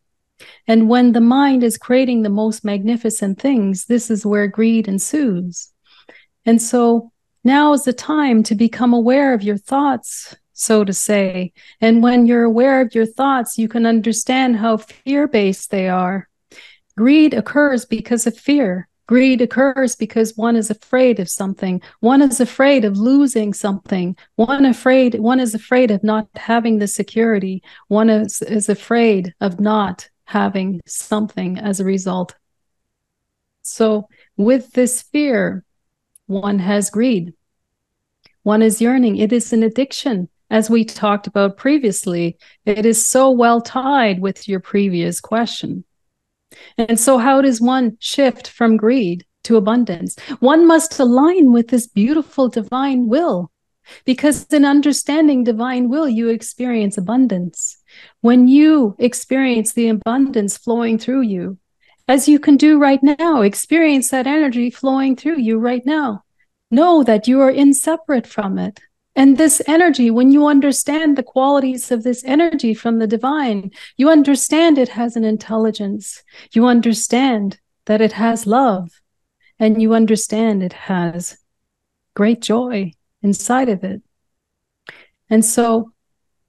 And when the mind is creating the most magnificent things, this is where greed ensues. And so now is the time to become aware of your thoughts, so to say. And when you're aware of your thoughts, you can understand how fear-based they are. Greed occurs because of fear. Greed occurs because one is afraid of something. One is afraid of losing something. One is afraid of not having the security. One is afraid of not having something as a result. So with this fear, one has greed. One is yearning. It is an addiction. As we talked about previously, it is so well tied with your previous question. And so how does one shift from greed to abundance. One must align with this beautiful divine will, because in understanding divine will, you experience abundance. When you experience the abundance flowing through you, as you can do right now, experience that energy flowing through you right now. Know that you are inseparate from it. And this energy, when you understand the qualities of this energy from the divine, you understand it has an intelligence. You understand that it has love. And you understand it has great joy inside of it. And so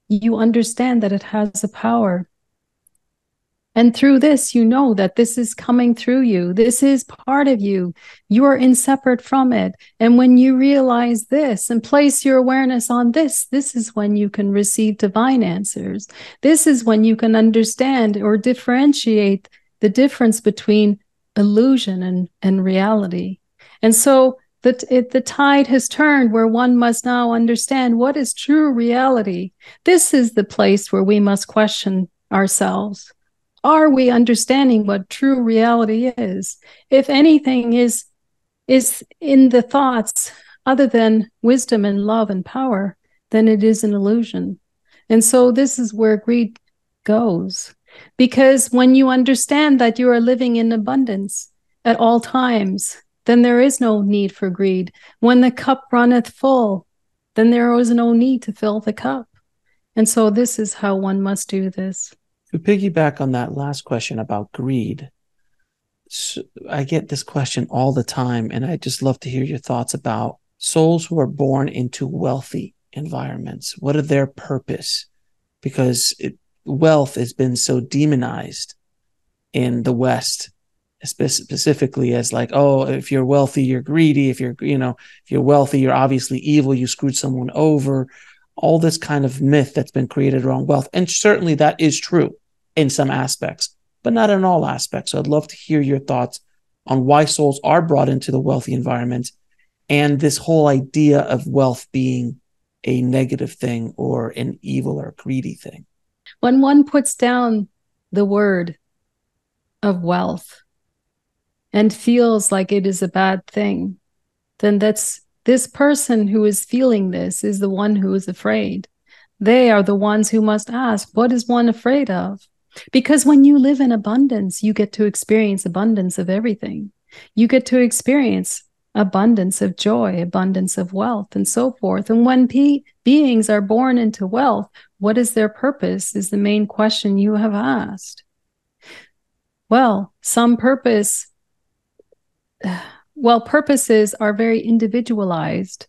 you understand that it has a power. And through this, you know that this is coming through you. This is part of you. You are inseparate from it. And when you realize this and place your awareness on this, this is when you can receive divine answers. This is when you can understand or differentiate the difference between illusion and reality. And so the tide has turned where one must now understand what is true reality. This is the place where we must question ourselves. Are we understanding what true reality is? If anything is in the thoughts other than wisdom and love and power, then it is an illusion. And so this is where greed goes. Because when you understand that you are living in abundance at all times, then there is no need for greed. When the cup runneth full, then there is no need to fill the cup. And so this is how one must do this. To piggyback on that last question about greed, so I get this question all the time, and I just love to hear your thoughts about souls who are born into wealthy environments. What are their purpose? Because wealth has been so demonized in the West, specifically as like, oh, if you're wealthy, you're greedy. If you're wealthy, you're obviously evil. You screwed someone over. All this kind of myth that's been created around wealth. And certainly that is true in some aspects, but not in all aspects. So I'd love to hear your thoughts on why souls are brought into the wealthy environment and this whole idea of wealth being a negative thing or an evil or greedy thing. When one puts down the word of wealth and feels like it is a bad thing, then this person who is feeling this is the one who is afraid. They are the ones who must ask, what is one afraid of? Because when you live in abundance, you get to experience abundance of everything. You get to experience abundance of joy, abundance of wealth, and so forth. And when beings are born into wealth, what is their purpose is the main question you have asked. Well, purposes are very individualized.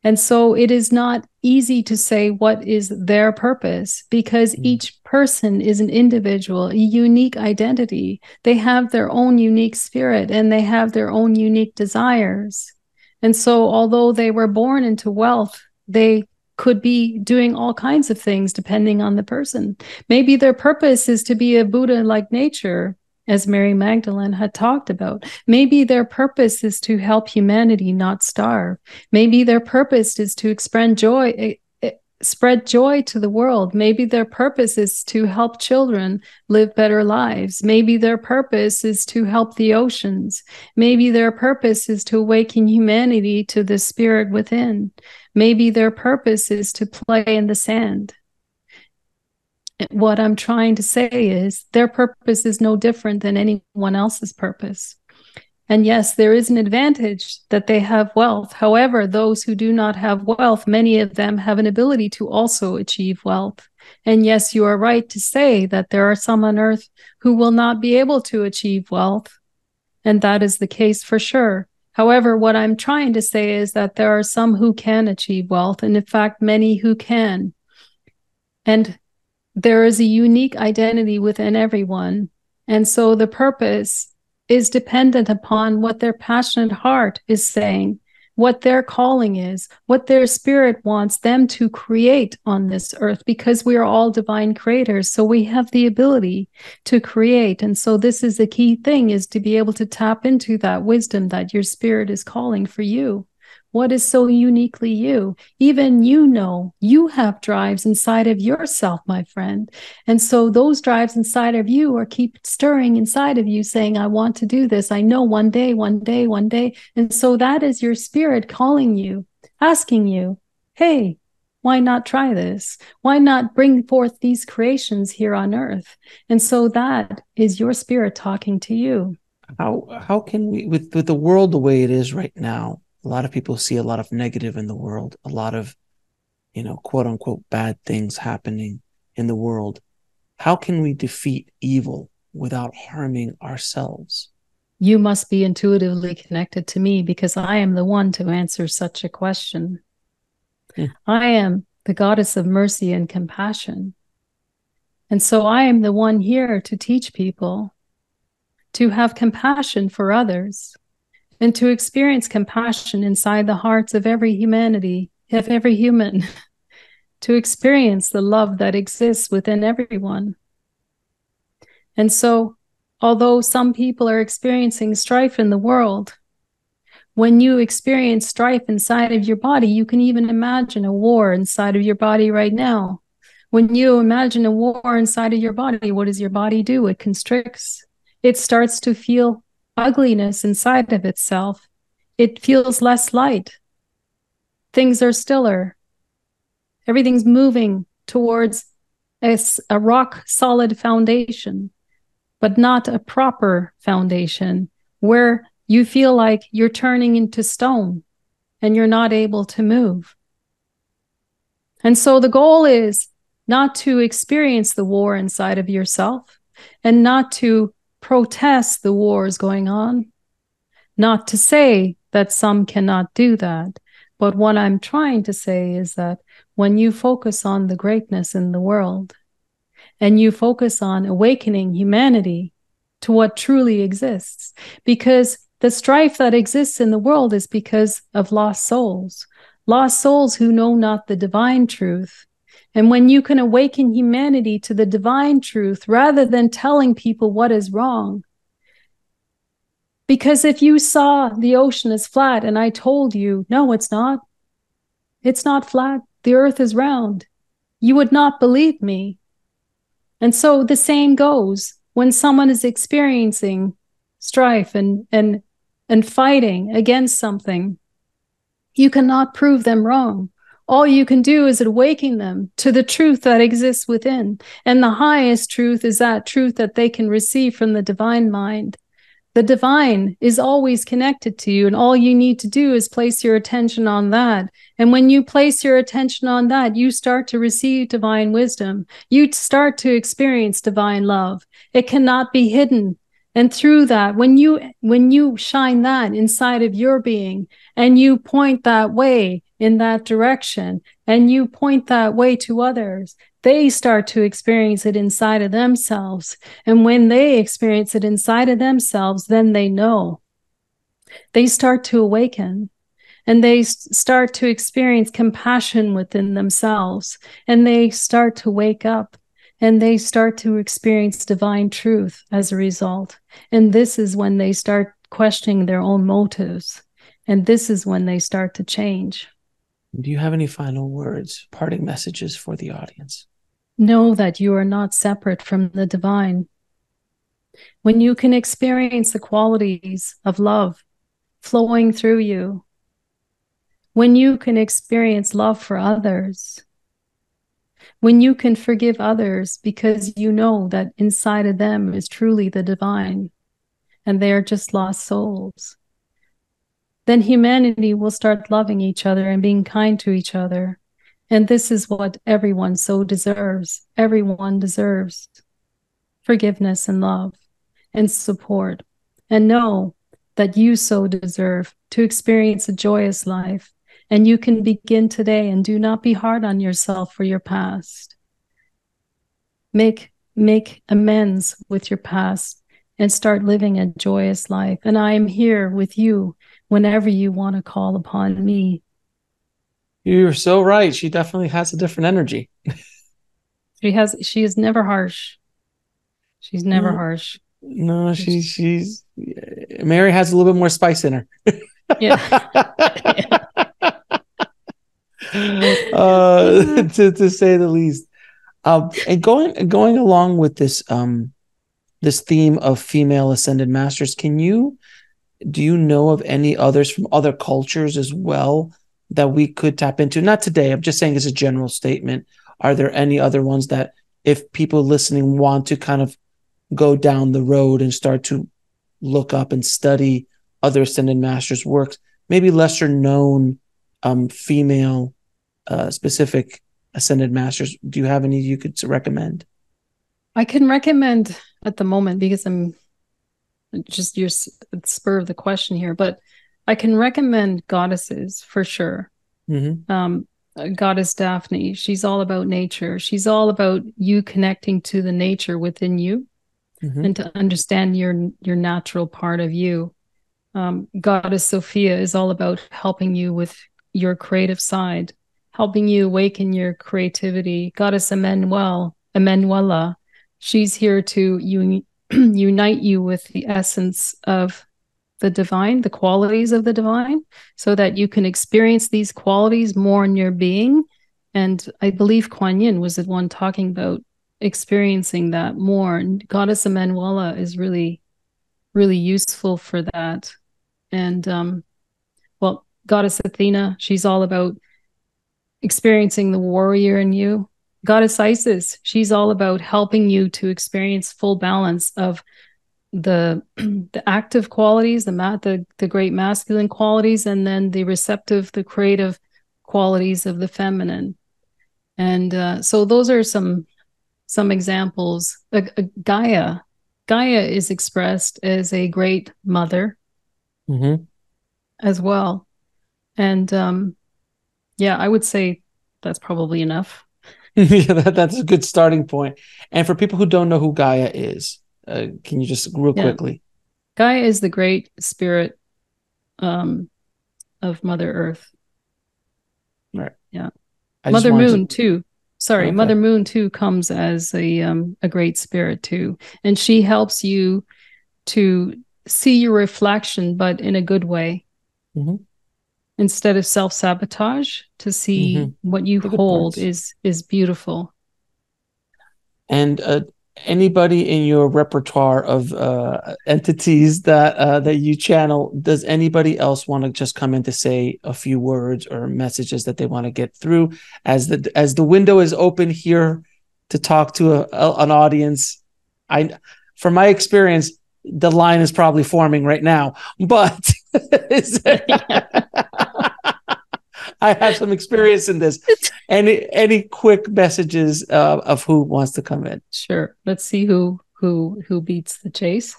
And so it is not easy to say what is their purpose, because each person is an individual, a unique identity. They have their own unique spirit and they have their own unique desires. And so although they were born into wealth, they could be doing all kinds of things depending on the person. Maybe their purpose is to be a Buddha-like nature, as Mary Magdalene had talked about. Maybe their purpose is to help humanity not starve. Maybe their purpose is to spread joy to the world. Maybe their purpose is to help children live better lives. Maybe their purpose is to help the oceans. Maybe their purpose is to awaken humanity to the spirit within. Maybe their purpose is to play in the sand. What I'm trying to say is their purpose is no different than anyone else's purpose. And yes, there is an advantage that they have wealth. However, those who do not have wealth, many of them have an ability to also achieve wealth. And yes, you are right to say that there are some on earth who will not be able to achieve wealth. And that is the case for sure. However, what I'm trying to say is that there are some who can achieve wealth, and in fact, many who can. And there is a unique identity within everyone. And so the purpose is dependent upon what their passionate heart is saying, what their calling is, what their spirit wants them to create on this earth, because we are all divine creators. So we have the ability to create. And so this is the key thing, is to be able to tap into that wisdom that your spirit is calling for you. what is so uniquely you. Even you have drives inside of yourself, my friend. And so those drives inside of you are keep stirring inside of you saying, I want to do this. I know one day, one day, one day. And so that is your spirit calling you, asking you, hey, why not try this? Why not bring forth these creations here on earth? And so that is your spirit talking to you. How can we, with the world the way it is right now, a lot of people see a lot of negative in the world, a lot of, quote unquote, bad things happening in the world. How can we defeat evil without harming ourselves? You must be intuitively connected to me because I am the one to answer such a question. I am the goddess of mercy and compassion. And so I am the one here to teach people to have compassion for others and to experience compassion inside the hearts of every humanity, of every human, to experience the love that exists within everyone. And so, although some people are experiencing strife in the world, when you experience strife inside of your body, you can even imagine a war inside of your body right now. When you imagine a war inside of your body, what does your body do? It constricts. It starts to feel ugliness inside of itself. It feels less light. Things are stiller. Everything's moving towards a rock solid foundation, but not a proper foundation where you feel like you're turning into stone and you're not able to move. And so the goal is not to experience the war inside of yourself and not to protest the wars going on, not to say that some cannot do that. But what I'm trying to say is that when you focus on the greatness in the world and you focus on awakening humanity to what truly exists, because the strife that exists in the world is because of lost souls who know not the divine truth. And when you can awaken humanity to the divine truth rather than telling people what is wrong, because if you saw the ocean as flat and I told you, no, it's not flat, the earth is round, you would not believe me. And so the same goes when someone is experiencing strife and fighting against something. You cannot prove them wrong. All you can do is awaken them to the truth that exists within. And the highest truth is that truth that they can receive from the divine mind. The divine is always connected to you, and all you need to do is place your attention on that. And when you place your attention on that, you start to receive divine wisdom. You start to experience divine love. It cannot be hidden. And through that, when you shine that inside of your being and you point that way in that direction and you point that way to others, they start to experience it inside of themselves. And when they experience it inside of themselves, then they know. They start to awaken and they start to experience compassion within themselves and they start to wake up. And they start to experience divine truth as a result. And this is when they start questioning their own motives. And this is when they start to change. Do you have any final words, parting messages for the audience? Know that you are not separate from the divine. When you can experience the qualities of love flowing through you, when you can experience love for others, when you can forgive others because you know that inside of them is truly the divine and they are just lost souls, then humanity will start loving each other and being kind to each other. And this is what everyone so deserves. Everyone deserves forgiveness and love and support. And know that you so deserve to experience a joyous life. And you can begin today, and do not be hard on yourself for your past. Make amends with your past and start living a joyous life. And I am here with you whenever you want to call upon me. You're so right. She definitely has a different energy. She is never harsh. She's never harsh. No, she's Mary has a little bit more spice in her. Yeah. To say the least. And going along with this this theme of female ascended masters, do you know of any others from other cultures as well that we could tap into? Not today, I'm just saying as a general statement. Are there any other ones that if people listening want to kind of go down the road and start to look up and study other ascended masters' works, maybe lesser known female specific ascended masters? Do you have any you could recommend? I can recommend at the moment, because I'm just your spur of the question here, but I can recommend Goddesses for sure. Goddess Daphne, she's all about nature. She's all about you connecting to the nature within you and to understand your natural part of you. Goddess Sophia is all about helping you with your creative side, helping you awaken your creativity. Goddess Emanuela, she's here to unite you with the essence of the divine, the qualities of the divine, so that you can experience these qualities more in your being. And I believe Quan Yin was the one talking about experiencing that more. And Goddess Emanuela is really, really useful for that. And well, Goddess Athena, she's all about experiencing the warrior in you. Goddess Isis, she's all about helping you to experience full balance of the active qualities, the great masculine qualities, and then the receptive, the creative qualities of the feminine. And so those are some examples. Gaia is expressed as a great mother as well. And yeah, I would say that's probably enough. Yeah, that's a good starting point. And for people who don't know who Gaia is, can you just real quickly? Gaia is the great spirit of Mother Earth. Right. Yeah. Mother Moon too. Sorry, okay. Mother Moon too comes as a great spirit too, and she helps you to see your reflection, but in a good way. Instead of self-sabotage, to see what you hold is beautiful. And anybody in your repertoire of entities that you channel, does anybody else want to just come in to say a few words or messages that they want to get through as the window is open here to talk to an audience? From my experience, the line is probably forming right now, but I have some experience in this. Any quick messages of who wants to come in? Sure. Let's see who beats the chase.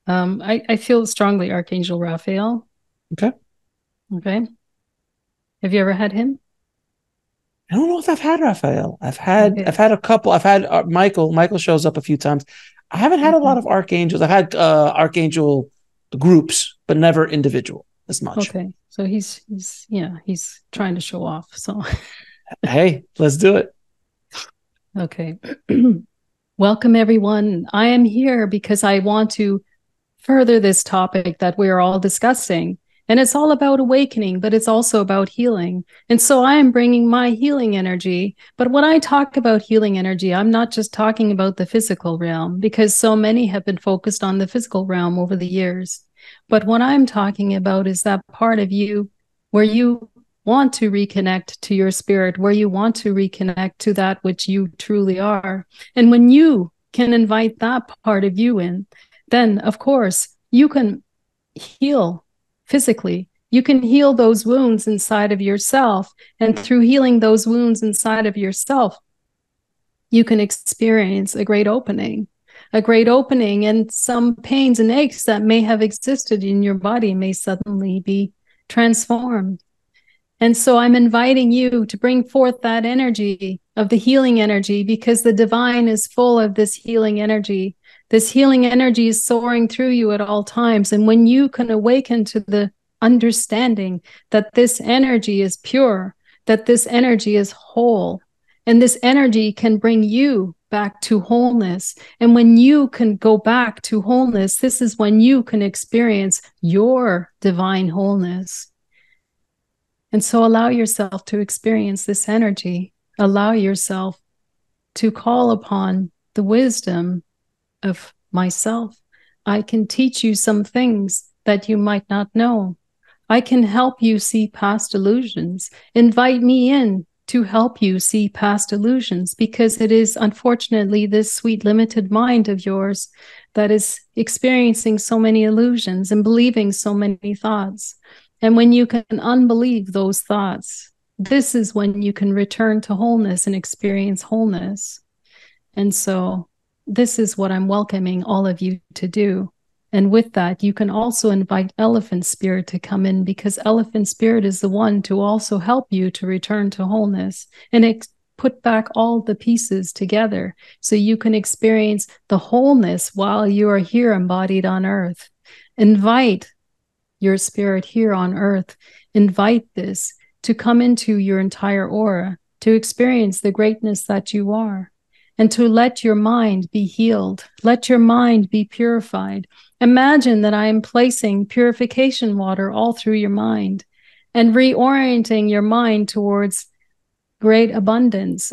I feel strongly Archangel Raphael. Okay. Have you ever had him? I don't know if I've had Raphael. I've had a couple. I've had Michael. Michael shows up a few times. I haven't had a lot of archangels. I've had archangel groups, but never individual as much. Okay. So he's trying to show off. So hey, let's do it. Okay. Welcome everyone. I am here because I want to further this topic that we're all discussing. And it's all about awakening, but it's also about healing. And so I am bringing my healing energy. But when I talk about healing energy, I'm not just talking about the physical realm, because so many have been focused on the physical realm over the years. But what I'm talking about is that part of you where you want to reconnect to your spirit, where you want to reconnect to that which you truly are. And when you can invite that part of you in, then of course you can heal physically. You can heal those wounds inside of yourself. And through healing those wounds inside of yourself, you can experience a great opening, and some pains and aches that may have existed in your body may suddenly be transformed. And so I'm inviting you to bring forth that energy of the healing energy, because the divine is full of this healing energy. This healing energy is soaring through you at all times. And when you can awaken to the understanding that this energy is pure, that this energy is whole, and this energy can bring you back to wholeness. And when you can go back to wholeness, this is when you can experience your divine wholeness. And so allow yourself to experience this energy. Allow yourself to call upon the wisdom of myself. I can teach you some things that you might not know. I can help you see past illusions. Invite me in to help you see past illusions, because it is unfortunately this sweet limited mind of yours that is experiencing so many illusions and believing so many thoughts. And when you can unbelieve those thoughts, this is when you can return to wholeness and experience wholeness. And so this is what I'm welcoming all of you to do. And with that, you can also invite Elephant Spirit to come in, because Elephant Spirit is the one to also help you to return to wholeness and put back all the pieces together so you can experience the wholeness while you are here embodied on earth. Invite your spirit here on earth. Invite this to come into your entire aura, to experience the greatness that you are, and to let your mind be healed. Let your mind be purified. Imagine that I am placing purification water all through your mind and reorienting your mind towards great abundance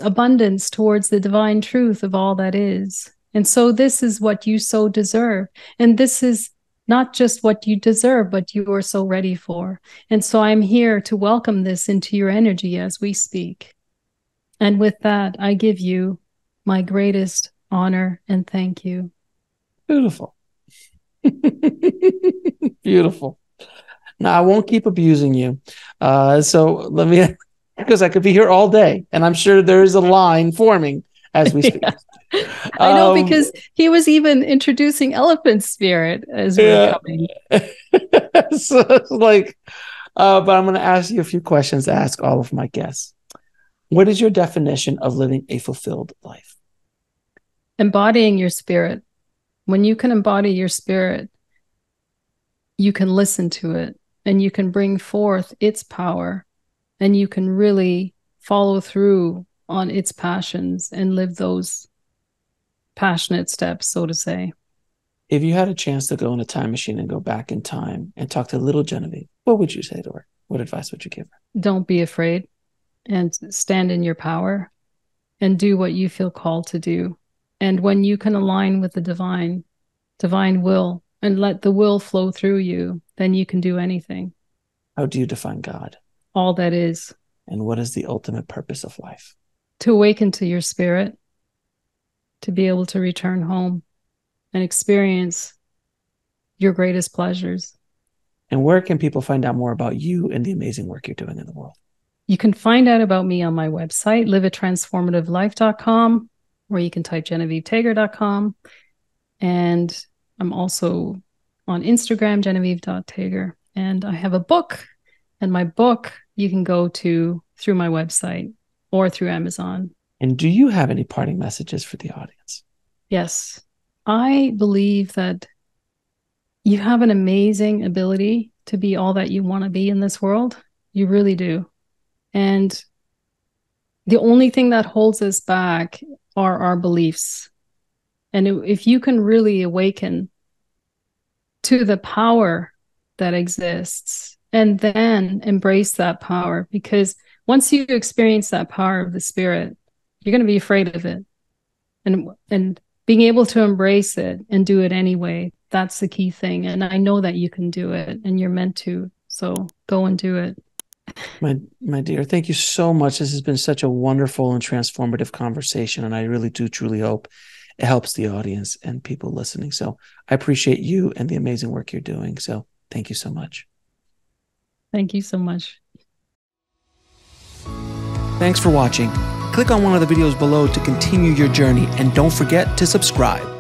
towards the divine truth of all that is. And so this is what you so deserve. And this is not just what you deserve, but you are so ready for. And so I'm here to welcome this into your energy as we speak. And with that, I give you my greatest honor and thank you. Beautiful. Beautiful. Now, I won't keep abusing you. So let me, because I could be here all day, and I'm sure there is a line forming as we speak. Yeah. I know, because he was even introducing Elephant Spirit as we're coming. So it's like, but I'm going to ask you a few questions to ask all of my guests. What is your definition of living a fulfilled life? Embodying your spirit. When you can embody your spirit, you can listen to it and you can bring forth its power, and you can really follow through on its passions and live those passionate steps, so to say. If you had a chance to go in a time machine and go back in time and talk to little Genevieve, what would you say to her? What advice would you give her? Don't be afraid, and stand in your power and do what you feel called to do. And when you can align with the divine will, and let the will flow through you, then you can do anything. How do you define God? All that is. And what is the ultimate purpose of life? To awaken to your spirit, to be able to return home and experience your greatest pleasures. And where can people find out more about you and the amazing work you're doing in the world? You can find out about me on my website, liveatransformativelife.com, or you can type GenevieveTaeger.com. And I'm also on Instagram, Genevieve.Taeger. And I have a book, and my book you can go to through my website or through Amazon. And do you have any parting messages for the audience? Yes. I believe that you have an amazing ability to be all that you want to be in this world. You really do. And the only thing that holds us back are our beliefs. And if you can really awaken to the power that exists and then embrace that power, because once you experience that power of the spirit, you're going to be afraid of it. And being able to embrace it and do it anyway, that's the key thing. And I know that you can do it, and you're meant to. So go and do it. My dear, thank you so much. This has been such a wonderful and transformative conversation, and I really do truly hope it helps the audience and people listening. So I appreciate you and the amazing work you're doing. So thank you so much. Thank you so much. Thanks for watching. Click on one of the videos below to continue your journey, and don't forget to subscribe.